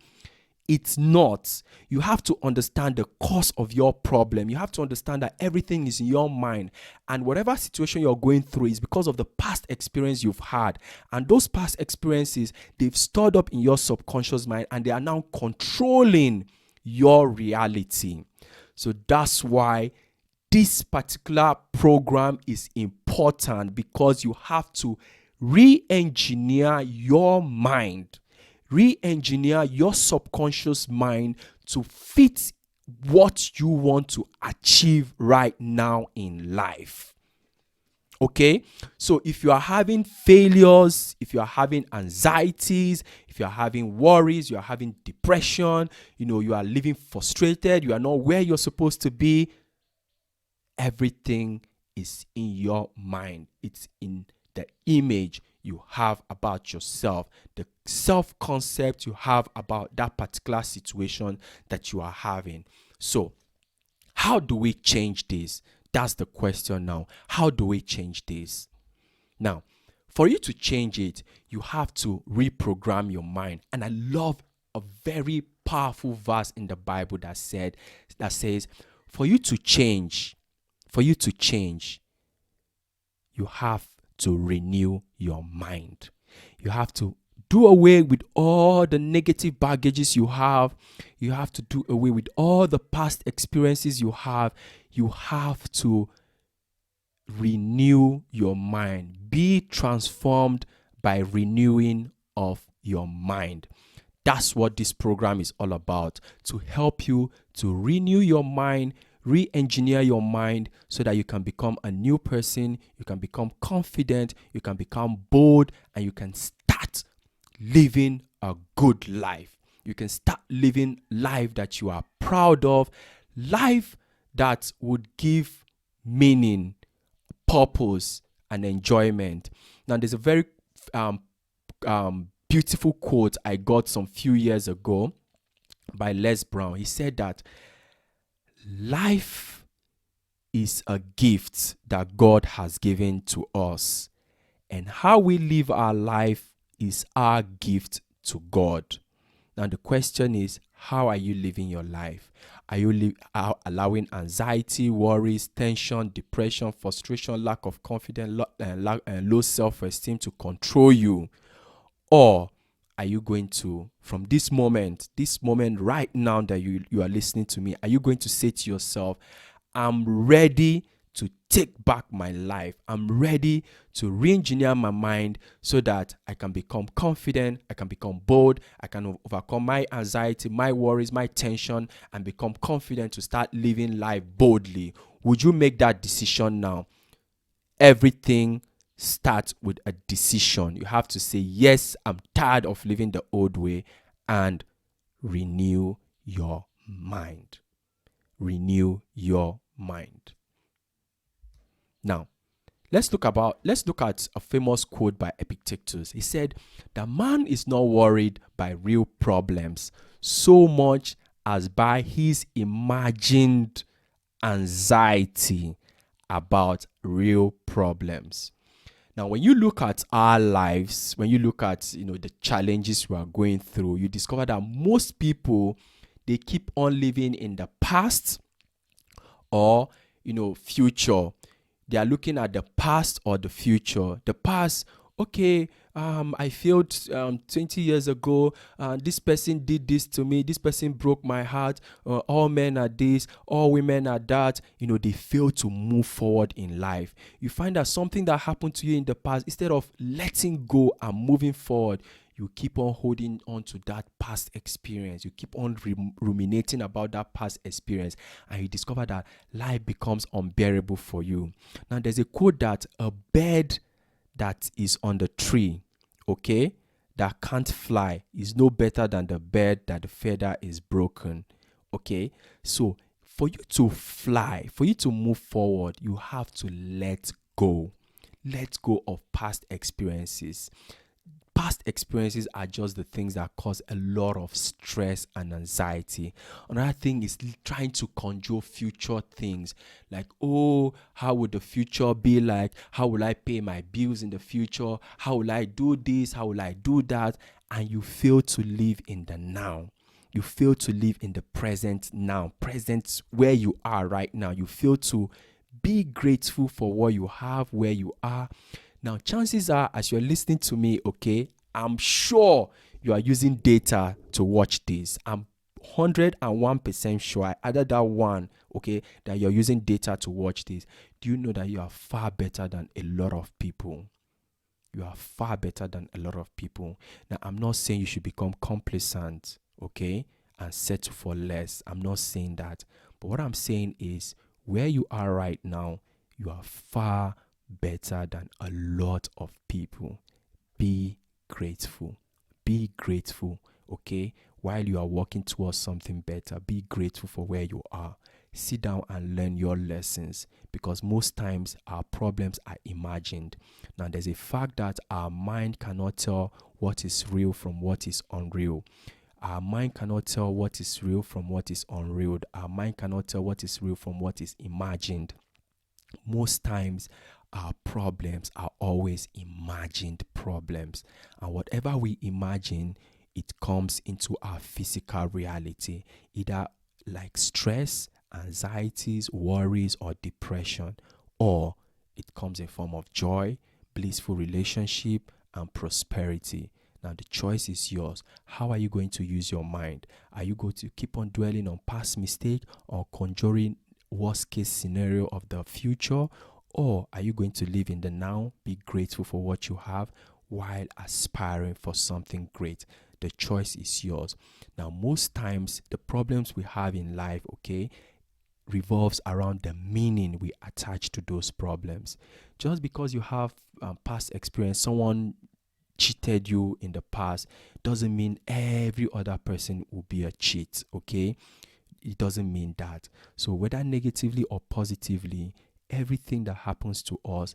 it's not. You have to understand the cause of your problem. You have to understand that everything is in your mind. And whatever situation you're going through is because of the past experience you've had. And those past experiences, they've stored up in your subconscious mind and they are now controlling your reality. So that's why this particular program is important, because you have to re-engineer your mind. Re-engineer your subconscious mind to fit what you want to achieve right now in life. Okay? So if you are having failures, if you are having anxieties, if you are having worries, you are having depression, you are living frustrated, you are not where you're supposed to be, everything is in your mind. It's in the image you have about yourself, the self-concept you have about that particular situation that you are having. So, how do we change this? That's the question now. How do we change this? Now, for you to change it, you have to reprogram your mind. And I love a very powerful verse in the Bible that says, for you to change, you have to renew your mind. You have to do away with all the negative baggages you have. You have to do away with all the past experiences you have. You have to renew your mind. Be transformed by renewing of your mind. That's what this program is all about, to help you to renew your mind, re-engineer your mind so that you can become a new person, you can become confident, you can become bold, and you can start living a good life. You can start living life that you are proud of, life that would give meaning, purpose, and enjoyment. Now, there's a very beautiful quote I got some few years ago by Les Brown. He said that life is a gift that God has given to us, and how we live our life is our gift to God. Now the question is, how are you living your life? Are you allowing anxiety, worries, tension, depression, frustration, lack of confidence, low self-esteem to control you? Or are you going to, from this moment right now that you are listening to me, are you going to say to yourself, I'm ready to take back my life. I'm ready to re-engineer my mind so that I can become confident, I can become bold, I can overcome my anxiety, my worries, my tension, and become confident to start living life boldly. Would you make that decision now? Everything starts with a decision. You have to say, yes, I'm tired of living the old way, and renew your mind. Renew your mind. Now, let's look at a famous quote by Epictetus. He said, "The man is not worried by real problems so much as by his imagined anxiety about real problems." Now, when you look at our lives, when you look at the challenges we are going through, you discover that most people, they keep on living in the past or future. They are looking at the past or the future. The past, okay, I failed 20 years ago. This person did this to me. This person broke my heart. All men are this. All women are that. They fail to move forward in life. You find that something that happened to you in the past, instead of letting go and moving forward, you keep on holding on to that past experience. You keep on ruminating about that past experience, and you discover that life becomes unbearable for you. Now, there's a quote that a bird that is on the tree, okay, that can't fly is no better than the bird that the feather is broken. Okay, so for you to fly, for you to move forward, you have to let go. Let go of past experiences. Past experiences are just the things that cause a lot of stress and anxiety. Another thing is trying to conjure future things like, oh, how would the future be like? How will I pay my bills in the future? How will I do this? How will I do that? And you fail to live in the now. You fail to live in the present now, present where you are right now. You fail to be grateful for what you have, where you are. Now, chances are, as you're listening to me, okay, I'm sure you are using data to watch this. I'm 101% sure, either that one, okay, that you're using data to watch this. Do you know that you are far better than a lot of people? You are far better than a lot of people. Now, I'm not saying you should become complacent, okay, and settle for less. I'm not saying that. But what I'm saying is, where you are right now, you are far better than a lot of people. Be grateful. Be grateful, okay? While you are working towards something better, be grateful for where you are. Sit down and learn your lessons, because most times our problems are imagined. Now, there's a fact that our mind cannot tell what is real from what is unreal. Our mind cannot tell what is real from what is unreal. Our mind cannot tell what is real from what is imagined. Most times, our problems are always imagined problems. And whatever we imagine, it comes into our physical reality, either like stress, anxieties, worries, or depression, or it comes in form of joy, blissful relationship, and prosperity. Now, the choice is yours. How are you going to use your mind? Are you going to keep on dwelling on past mistake or conjuring worst case scenario of the future? Or are you going to live in the now, be grateful for what you have while aspiring for something great? The choice is yours. Now, most times the problems we have in life, okay, revolves around the meaning we attach to those problems. Just because you have past experience, someone cheated you in the past, doesn't mean every other person will be a cheat, okay? It doesn't mean that. So whether negatively or positively, everything that happens to us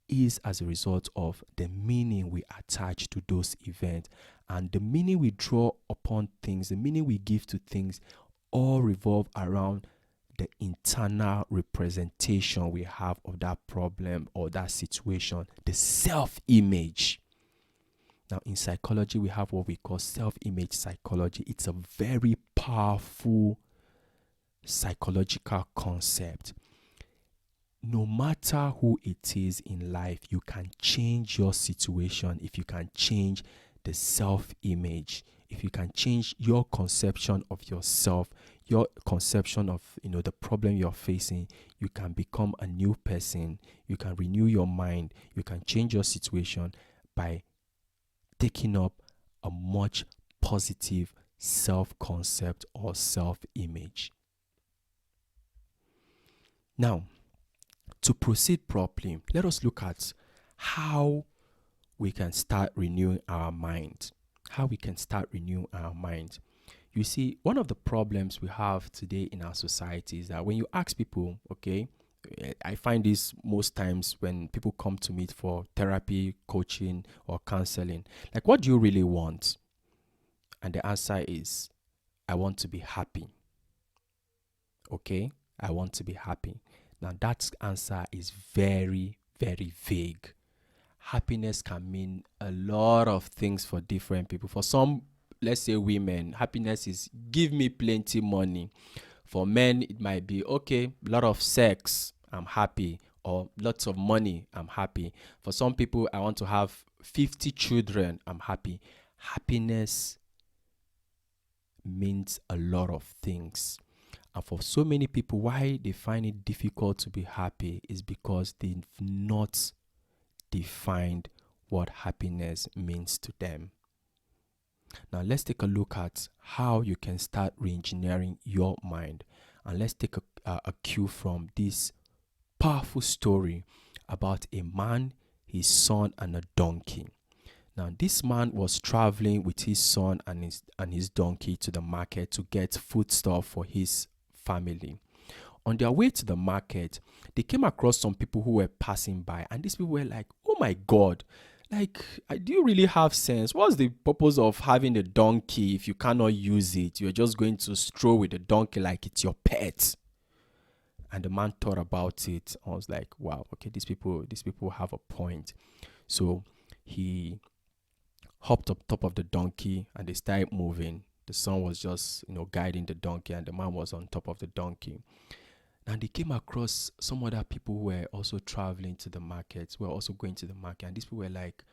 is as a result of the meaning we attach to those events, and the meaning we draw upon things, the meaning we give to things, all revolve around the internal representation we have of that problem or that situation, the self-image. Now, in psychology, we have what we call self-image psychology. It's a very powerful psychological concept. No matter who it is in life, you can change your situation if you can change the self-image. If you can change your conception of yourself, your conception of the problem you're facing, you can become a new person. You can renew your mind. You can change your situation by taking up a much positive self-concept or self-image. Now, to proceed properly, let us look at how we can start renewing our mind. How we can start renewing our mind. You see, one of the problems we have today in our society is that when you ask people, okay, I find this most times when people come to me for therapy, coaching, or counseling. Like, what do you really want? And the answer is, I want to be happy. Okay? I want to be happy. Now, that answer is very, very vague. Happiness can mean a lot of things for different people. For some, let's say women, happiness is give me plenty money. For men, it might be, okay, a lot of sex, I'm happy, or lots of money, I'm happy. For some people, I want to have 50 children, I'm happy. Happiness means a lot of things. And for so many people, why they find it difficult to be happy is because they've not defined what happiness means to them. Now, let's take a look at how you can start re-engineering your mind. And let's take a cue from this powerful story about a man, his son, and a donkey. Now, this man was traveling with his son and his donkey to the market to get foodstuff for his family. On their way to the market, they came across some people who were passing by, and these people were like, "Oh my God, like, do you really have sense? What's the purpose of having a donkey if you cannot use it? You're just going to stroll with the donkey like it's your pet." And the man thought about it. I was like, "Wow, okay, these people have a point." So he hopped up top of the donkey and they started moving. The son was just, guiding the donkey, and the man was on top of the donkey. And they came across some other people who were also traveling to the market, who were also going to the market. And these people were like,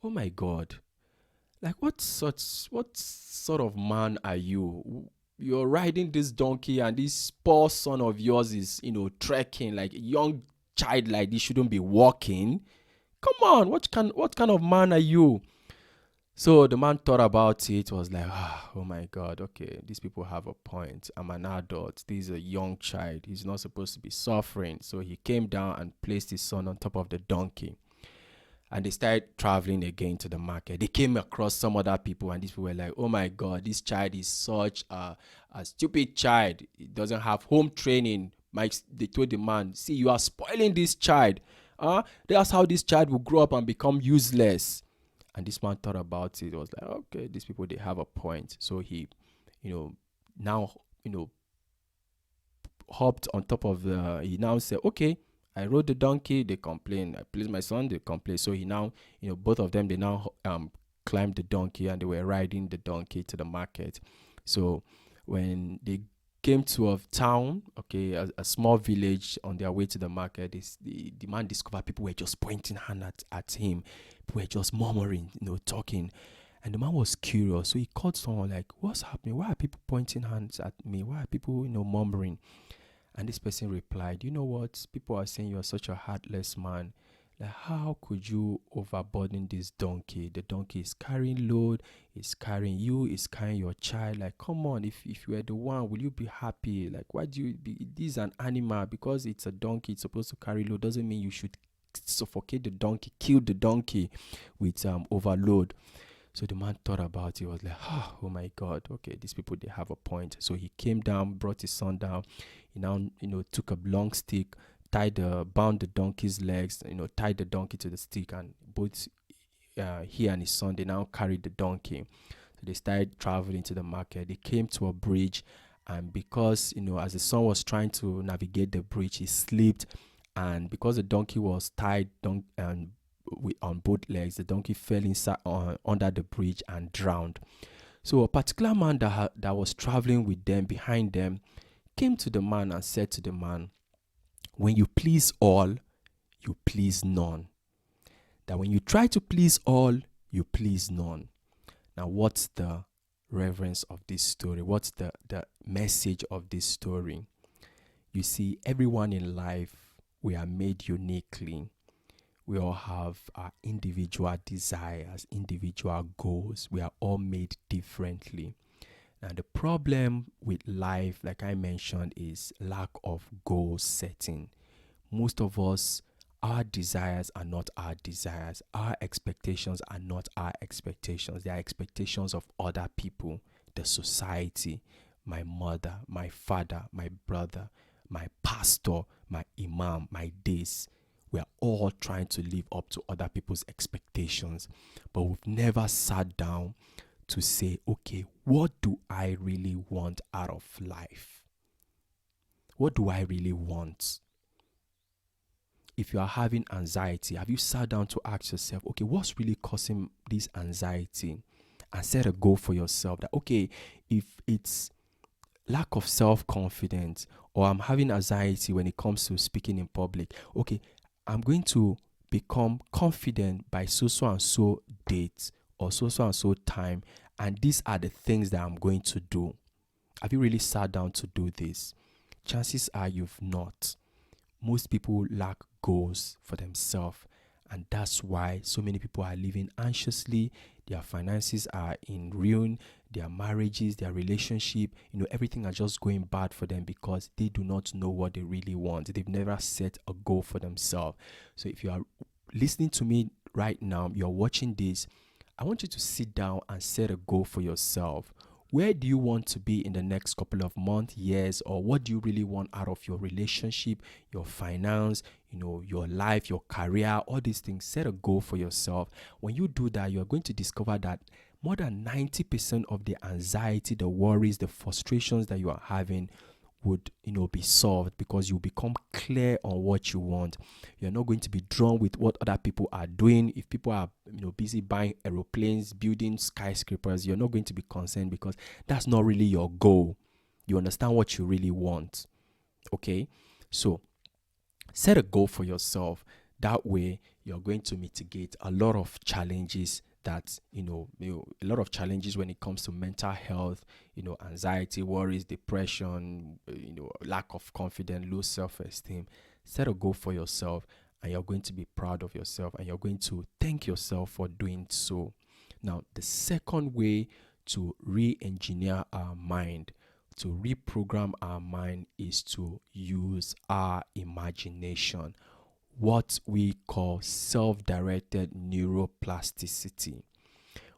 "Oh my God, like what sort of man are you? You're riding this donkey and this poor son of yours is, trekking, like a young child like this shouldn't be walking. Come on, what kind of man are you?" So the man thought about it, was like, "Oh my God, okay, these people have a point. I'm an adult. This is a young child. He's not supposed to be suffering." So he came down and placed his son on top of the donkey. And they started traveling again to the market. They came across some other people, and these people were like, "Oh my God, this child is such a stupid child. He doesn't have home training." They told the man, "See, you are spoiling this child. That's how this child will grow up and become useless." And this man thought about it. It was like, okay, these people, they have a point. So he, now, hopped on top of he now said, "Okay, I rode the donkey, they complain. I placed my son, they complain." So he now, both of them, they now climbed the donkey and they were riding the donkey to the market. So when they came to a town, okay, a small village, on their way to the market, the man discovered people were just pointing hand at him. People were just murmuring, talking. And the man was curious. So he called someone like, "What's happening? Why are people pointing hands at me? Why are people, murmuring?" And this person replied, "You know what? People are saying you're such a heartless man. Like, how could you overburden this donkey? The donkey is carrying load, is carrying you, is carrying your child. Like, come on, if you were the one, will you be happy? Like, why do you be, this is an animal, because it's a donkey, it's supposed to carry load, doesn't mean you should suffocate the donkey, kill the donkey with overload." So the man thought about it. He was like, "Oh my God, okay, these people, they have a point." So he came down, brought his son down. He now, took a long stick, bound the donkey's legs, tied the donkey to the stick, and both he and his son, they now carried the donkey. So they started traveling to the market. They came to a bridge, and because, as the son was trying to navigate the bridge, he slipped, and because the donkey was tied on both legs, the donkey fell inside under the bridge and drowned. So a particular man that was traveling with them, behind them, came to the man and said to the man, "When you please all, you please none. That when you try to please all, you please none." Now, what's the reverence of this story? What's the message of this story? You see, everyone in life, we are made uniquely. We all have our individual desires, individual goals. We are all made differently. And the problem with life, like I mentioned, is lack of goal setting. Most of us, our desires are not our desires. Our expectations are not our expectations. They are expectations of other people, the society, my mother, my father, my brother, my pastor, my imam, my this. We are all trying to live up to other people's expectations, but we've never sat down to say, okay, what do I really want out of life? What do I really want? If you are having anxiety, have you sat down to ask yourself, okay, what's really causing this anxiety? And set a goal for yourself that, okay, if it's lack of self-confidence, or I'm having anxiety when it comes to speaking in public, okay, I'm going to become confident by so and so date or so and so time, and these are the things that I'm going to do. Have you really sat down to do this? Chances are you've not. Most people lack goals for themselves, And that's why so many people are living anxiously. Their finances are in ruin, their marriages, their relationship, everything are just going bad for them because they do not know what they really want. They've never set a goal for themselves. So if you are listening to me right now, you're watching this, I want you to sit down and set a goal for yourself. Where do you want to be in the next couple of months, years, or what do you really want out of your relationship, your finance, your life, your career, all these things? Set a goal for yourself. When you do that, you're going to discover that more than 90% of the anxiety, the worries, the frustrations that you are having would be solved because you become clear on what you want. You're not going to be drawn with what other people are doing. If people are busy buying aeroplanes, building skyscrapers, you're not going to be concerned because that's not really your goal. You understand what you really want. Okay, so set a goal for yourself. That way you're going to mitigate a lot of challenges that a lot of challenges when it comes to mental health, anxiety, worries, depression, lack of confidence, low self-esteem. Set a goal for yourself and you're going to be proud of yourself and you're going to thank yourself for doing so. Now, the second way to re-engineer our mind, to reprogram our mind, is to use our imagination, what we call self-directed neuroplasticity.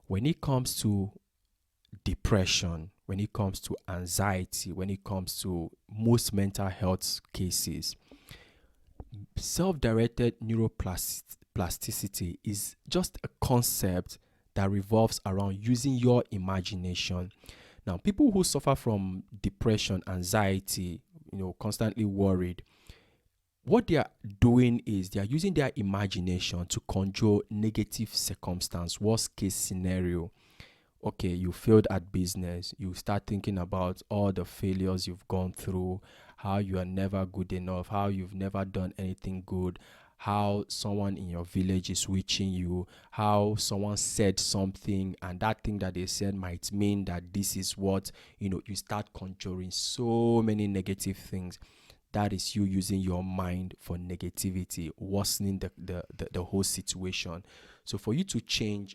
When it comes to depression, when it comes to anxiety, when it comes to most mental health cases, self-directed neuroplasticity is just a concept that revolves around using your imagination. Now, people who suffer from depression, anxiety, constantly worried, what they are doing is they are using their imagination to conjure negative circumstance, worst case scenario. Okay, you failed at business. You start thinking about all the failures you've gone through, how you are never good enough, how you've never done anything good, how someone in your village is witching you, how someone said something and that thing that they said might mean that this is what, you start conjuring so many negative things. That is you using your mind for negativity, worsening the whole situation. So for you to change,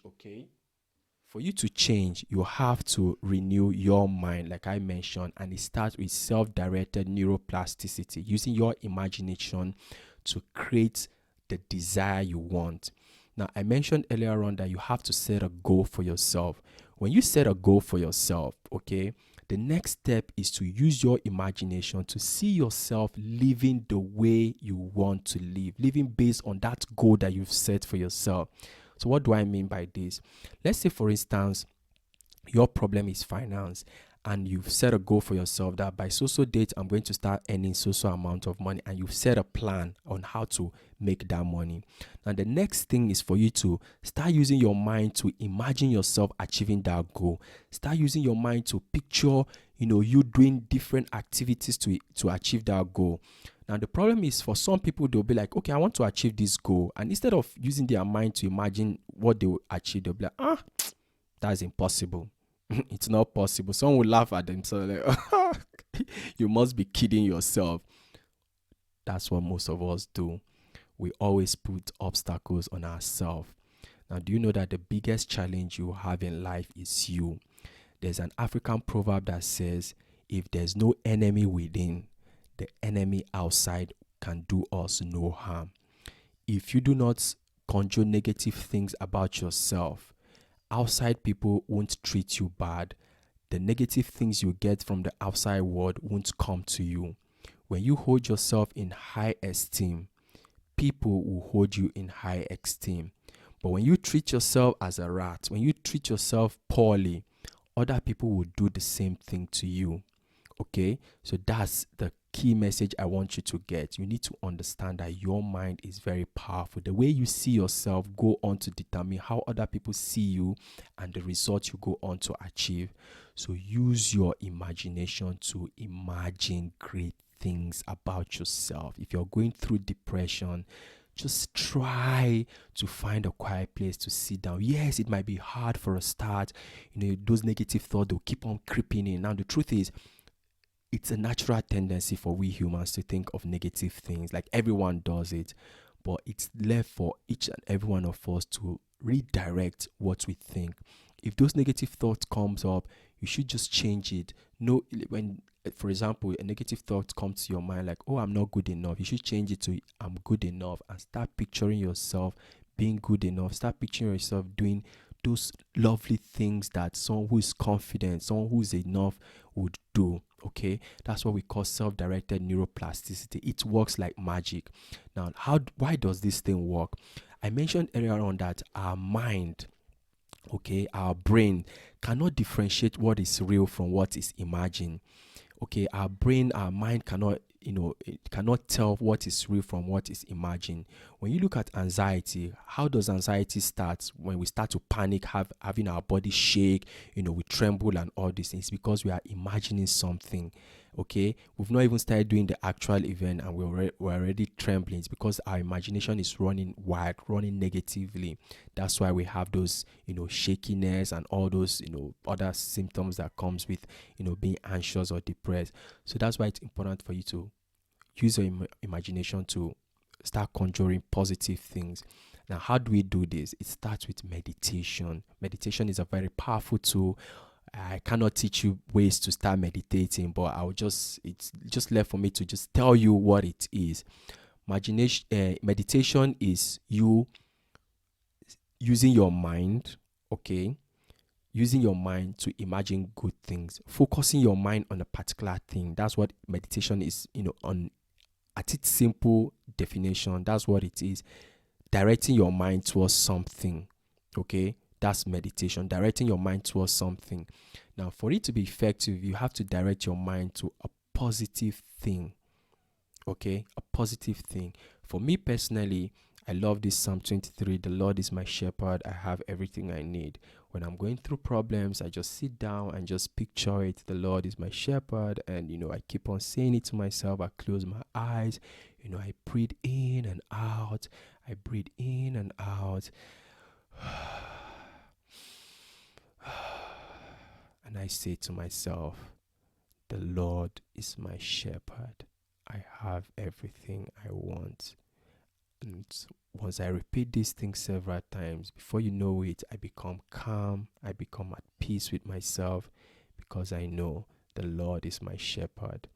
you have to renew your mind, like I mentioned, and it starts with self-directed neuroplasticity, using your imagination to create the desire you want. Now, I mentioned earlier on that you have to set a goal for yourself. When you set a goal for yourself, the next step is to use your imagination to see yourself living the way you want to live, living based on that goal that you've set for yourself. So what do I mean by this? Let's say, for instance, your problem is finance and you've set a goal for yourself that by so date I'm going to start earning so amount of money, and you've set a plan on how to make that money. Now the next thing is for you to start using your mind to imagine yourself achieving that goal. Start using your mind to picture you doing different activities to achieve that goal. Now the problem is, for some people, they'll be like, okay, I want to achieve this goal, and instead of using their mind to imagine what they will achieve, they'll be like, that's impossible. It's not possible. Someone will laugh at themselves like, you must be kidding yourself. That's what most of us do. We always put obstacles on ourselves. Now, do you know that the biggest challenge you have in life is you? There's an African proverb that says, if there's no enemy within, the enemy outside can do us no harm. If you do not conjure negative things about yourself, outside people won't treat you bad. The negative things you get from the outside world won't come to you. When you hold yourself in high esteem, people will hold you in high esteem. But when you treat yourself as a rat, when you treat yourself poorly, other people will do the same thing to you. Okay, so that's the key message I want you to get. You need to understand that your mind is very powerful. The way you see yourself go on to determine how other people see you and the results you go on to achieve. So use your imagination to imagine great things about yourself. If you're going through depression, just try to find a quiet place to sit down. Yes, it might be hard for a start. Those negative thoughts, they'll keep on creeping in. Now, the truth is, it's a natural tendency for we humans to think of negative things. Like, everyone does it. but it's left for each and every one of us to redirect what we think. If those negative thoughts comes up, you should just change it. No, when, for example, a negative thought comes to your mind like, oh, I'm not good enough, you should change it to I'm good enough, and start picturing yourself being good enough. Start picturing yourself doing those lovely things that someone who is confident, someone who is enough would do. Okay, that's what we call self-directed neuroplasticity. It works like magic. Now, why does this thing work? I mentioned earlier on that our mind, okay, our brain cannot differentiate what is real from what is imagined. Okay, our brain, our mind cannot, it cannot tell what is real from what is imagined. When you look at anxiety, how does anxiety start? When we start to panic, having our body shake, we tremble and all these things, because we are imagining something. Okay, we've not even started doing the actual event and we're already trembling. It's because our imagination is running wild, running negatively. That's why we have those, shakiness and all those, other symptoms that comes with, being anxious or depressed. So that's why it's important for you to use your imagination to start conjuring positive things. Now, how do we do this? It starts with meditation. Meditation is a very powerful tool. I cannot teach you ways to start meditating, but it's just left for me to just tell you what it is. Meditation is you using your mind, okay? Using your mind to imagine good things, focusing your mind on a particular thing. That's what meditation is, at its simple definition. That's what it is. Directing your mind towards something, okay? That's meditation, directing your mind towards something. Now, for it to be effective, you have to direct your mind to a positive thing, okay? A positive thing. For me personally, I love this Psalm 23. The Lord is my shepherd. I have everything I need. When I'm going through problems, I just sit down and just picture it. The Lord is my shepherd. And, I keep on saying it to myself. I close my eyes. I breathe in and out. I breathe in and out. And I say to myself, the Lord is my shepherd. I have everything I want. And once I repeat these things several times, before you know it, I become calm. I become at peace with myself, because I know the Lord is my shepherd.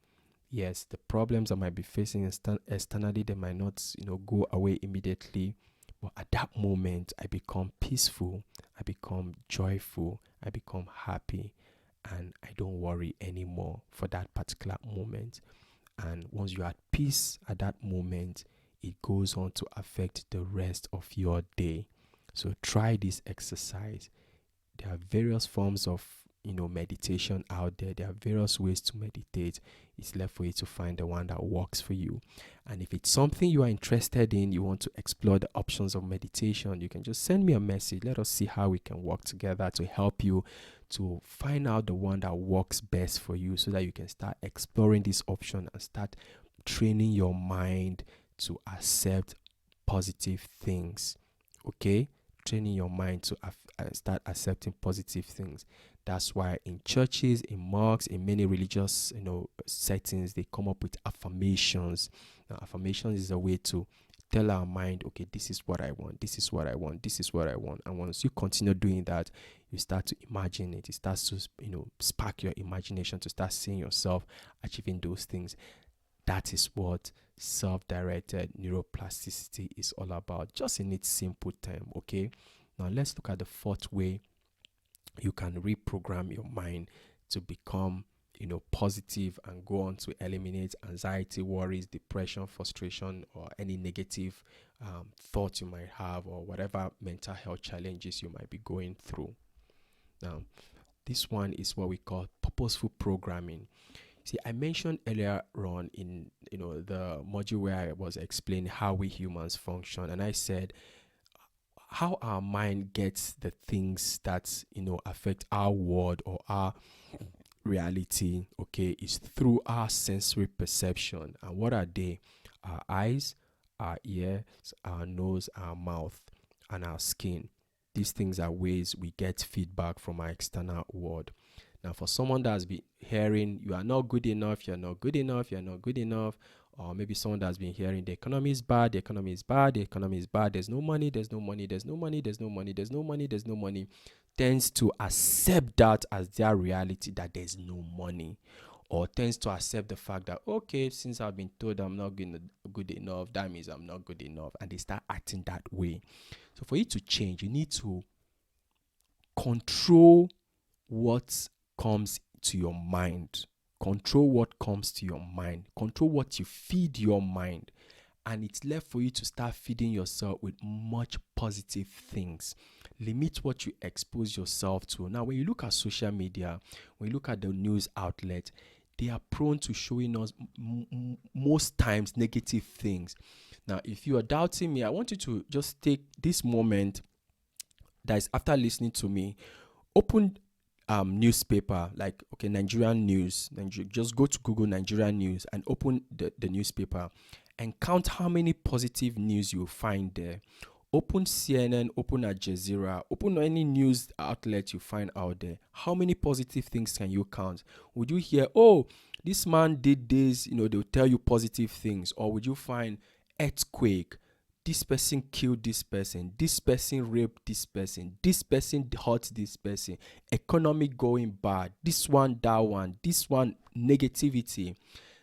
Yes, the problems I might be facing externally, they might not, go away immediately. But at that moment, I become peaceful. I become joyful. I become happy. And I don't worry anymore for that particular moment. And once you're at peace at that moment, it goes on to affect the rest of your day. So try this exercise. There are various forms of meditation out there. There are various ways to meditate. It's left for you to find the one that works for you. And if it's something you are interested in, you want to explore the options of meditation, you can just send me a message. Let us see how we can work together to help you to find out the one that works best for you, so that you can start exploring this option and start training your mind to accept positive things. Okay, training your mind to start accepting positive things. That's why in churches, in mosques, in many religious settings, they come up with affirmations. Now, affirmations is a way to tell our mind, okay, this is what I want, this is what I want, this is what I want. And once you continue doing that, you start to imagine it. It starts to spark your imagination to start seeing yourself achieving those things. That is what self-directed neuroplasticity is all about, just in its simple term. Okay, now let's look at the fourth way you can reprogram your mind to become positive and go on to eliminate anxiety, worries, depression, frustration, or any negative thoughts you might have, or whatever mental health challenges you might be going through. Now, this one is what we call purposeful programming. See, I mentioned earlier on in the module where I was explaining how we humans function, and I said how our mind gets the things that affect our world or our reality, okay, is through our sensory perception. And what are they? Our eyes, our ears, our nose, our mouth, and our skin. These things are ways we get feedback from our external world. Now, for someone that has been hearing, you are not good enough, you're not good enough, you're not good enough, or maybe someone that's been hearing the economy is bad, the economy is bad, the economy is bad, there's no money, there's no money, there's no money, there's no money, there's no money, there's no money, tends to accept that as their reality, that there's no money, or tends to accept the fact that, okay, since I've been told I'm not good enough, that means I'm not good enough, and they start acting that way. So for you to change, you need to control what comes to your mind. Control what comes to your mind. Control what you feed your mind. And it's left for you to start feeding yourself with much positive things. Limit what you expose yourself to. Now, when you look at social media, when you look at the news outlet, they are prone to showing us most times negative things. Now, if you are doubting me, I want you to just take this moment, that is after listening to me, open newspaper, like, okay, Nigerian news. Just go to Google Nigerian news and open the newspaper and count how many positive news you'll find there. Open CNN, open Al Jazeera, open any news outlet you find out there. How many positive things can you count? Would you hear, oh, this man did this, they'll tell you positive things? Or would you find earthquake, this person killed this person raped this person hurt this person, economy going bad, this one, that one, this one, negativity?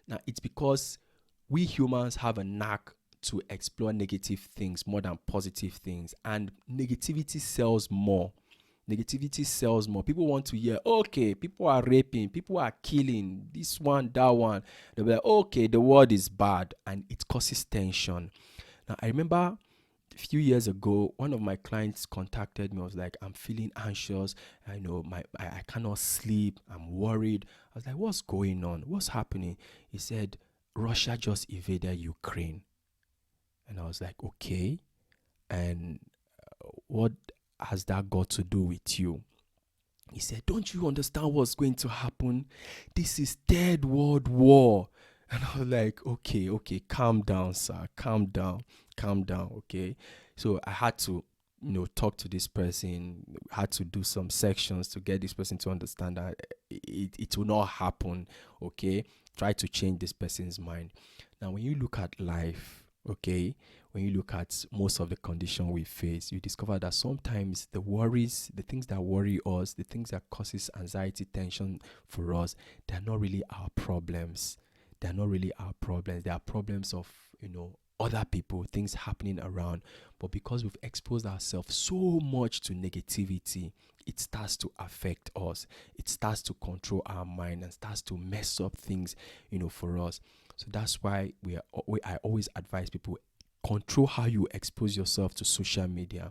Now, it's because we humans have a knack to explore negative things more than positive things, and negativity sells more. People want to hear, okay, people are raping, people are killing, this one, that one. They'll be like, okay, the world is bad, and it causes tension. Now, I remember a few years ago, one of my clients contacted me. I was like, I'm feeling anxious. I cannot sleep. I'm worried. I was like, what's going on? What's happening? He said, Russia just invaded Ukraine. And I was like, okay. And what has that got to do with you? He said, don't you understand what's going to happen? This is Third World War. And I was like, okay, calm down, sir. Calm down, okay? So I had to, talk to this person, had to do some sections to get this person to understand that it will not happen, okay? Try to change this person's mind. Now, when you look at life, okay, when you look at most of the condition we face, you discover that sometimes the worries, the things that worry us, the things that causes anxiety, tension for us, they're not really our problems. They're not really our problems. They are problems of, other people, things happening around. But because we've exposed ourselves so much to negativity, it starts to affect us. It starts to control our mind and starts to mess up things, for us. So that's why I always advise people, control how you expose yourself to social media.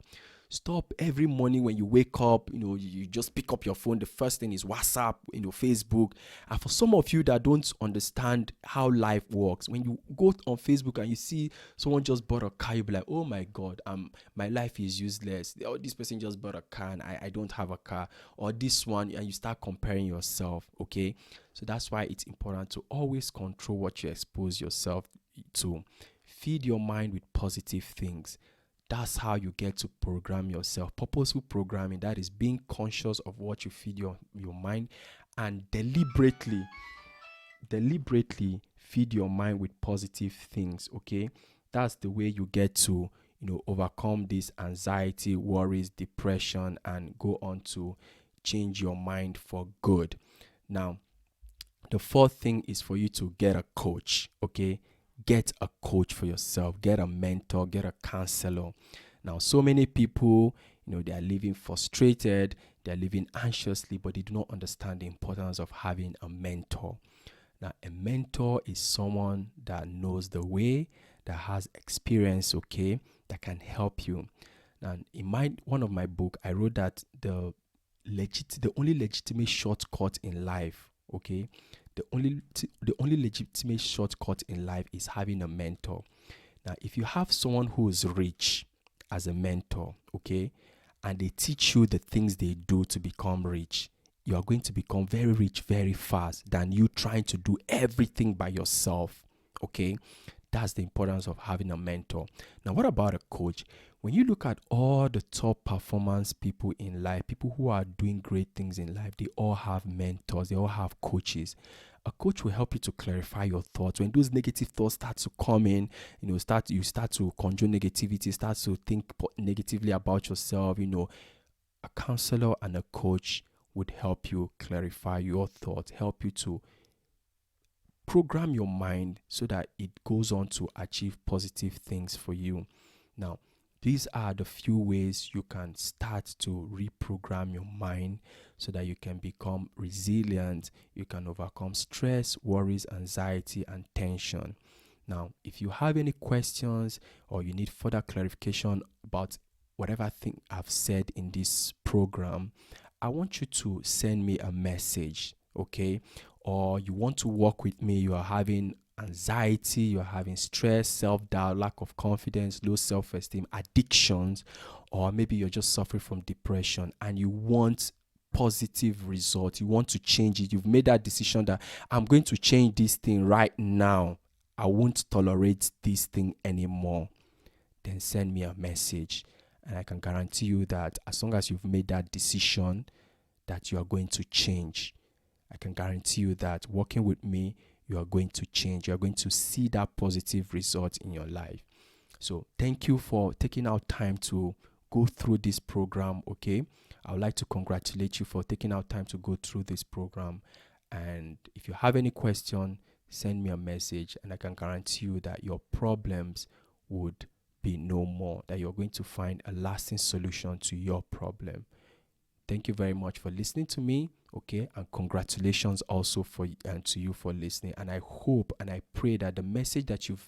Stop every morning when you wake up, you just pick up your phone. The first thing is WhatsApp, Facebook. And for some of you that don't understand how life works, when you go on Facebook and you see someone just bought a car, you'll be like, oh my God, my life is useless. Oh, this person just bought a car and I don't have a car. Or this one, and you start comparing yourself, okay? So that's why it's important to always control what you expose yourself to. Feed your mind with positive things. That's how you get to program yourself. Purposeful programming, that is being conscious of what you feed your mind, and deliberately feed your mind with positive things, okay? That's the way you get to, overcome this anxiety, worries, depression, and go on to change your mind for good. Now, the fourth thing is for you to get a coach, okay? Get a coach for yourself. Get a mentor. Get a counselor. Now, so many people, they are living frustrated. They are living anxiously, but they do not understand the importance of having a mentor. Now, a mentor is someone that knows the way, that has experience, okay, that can help you. Now, in one of my book, I wrote that the only legitimate shortcut in life, okay, the only legitimate shortcut in life is having a mentor. Now, if you have someone who is rich as a mentor, okay, and they teach you the things they do to become rich, you are going to become very rich very fast than you trying to do everything by yourself, okay? That's the importance of having a mentor. Now, what about a coach? When you look at all the top performance people in life, people who are doing great things in life, they all have mentors, they all have coaches. A coach will help you to clarify your thoughts. When those negative thoughts start to come in, you start to conjure negativity, start to think negatively about yourself. A counselor and a coach would help you clarify your thoughts, help you to program your mind so that it goes on to achieve positive things for you. Now, these are the few ways you can start to reprogram your mind so that you can become resilient, you can overcome stress, worries, anxiety, and tension. Now, if you have any questions or you need further clarification about whatever thing I've said in this program, I want you to send me a message, okay? Or you want to work with me, you are having anxiety, you're having stress, self-doubt, lack of confidence, low self-esteem, addictions, or maybe you're just suffering from depression and you want positive results, you want to change it, you've made that decision that I'm going to change this thing right now, I won't tolerate this thing anymore, then send me a message. And I can guarantee you that as long as you've made that decision that you are going to change, I can guarantee you that working with me, you are going to change. You are going to see that positive result in your life. So thank you for taking out time to go through this program, okay? I would like to congratulate you for taking out time to go through this program. And if you have any question, send me a message and I can guarantee you that your problems would be no more, that you're going to find a lasting solution to your problem. Thank you very much for listening to me, okay? And congratulations also to you for listening. And I hope and I pray that the message that you've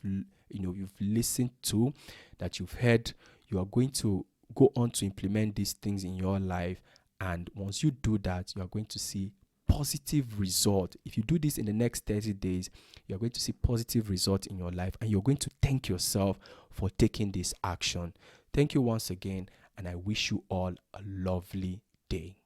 listened to, that you've heard, you are going to go on to implement these things in your life. And once you do that, you are going to see positive result. If you do this in the next 30 days, you're going to see positive result in your life and you're going to thank yourself for taking this action. Thank you once again, and I wish you all a lovely day.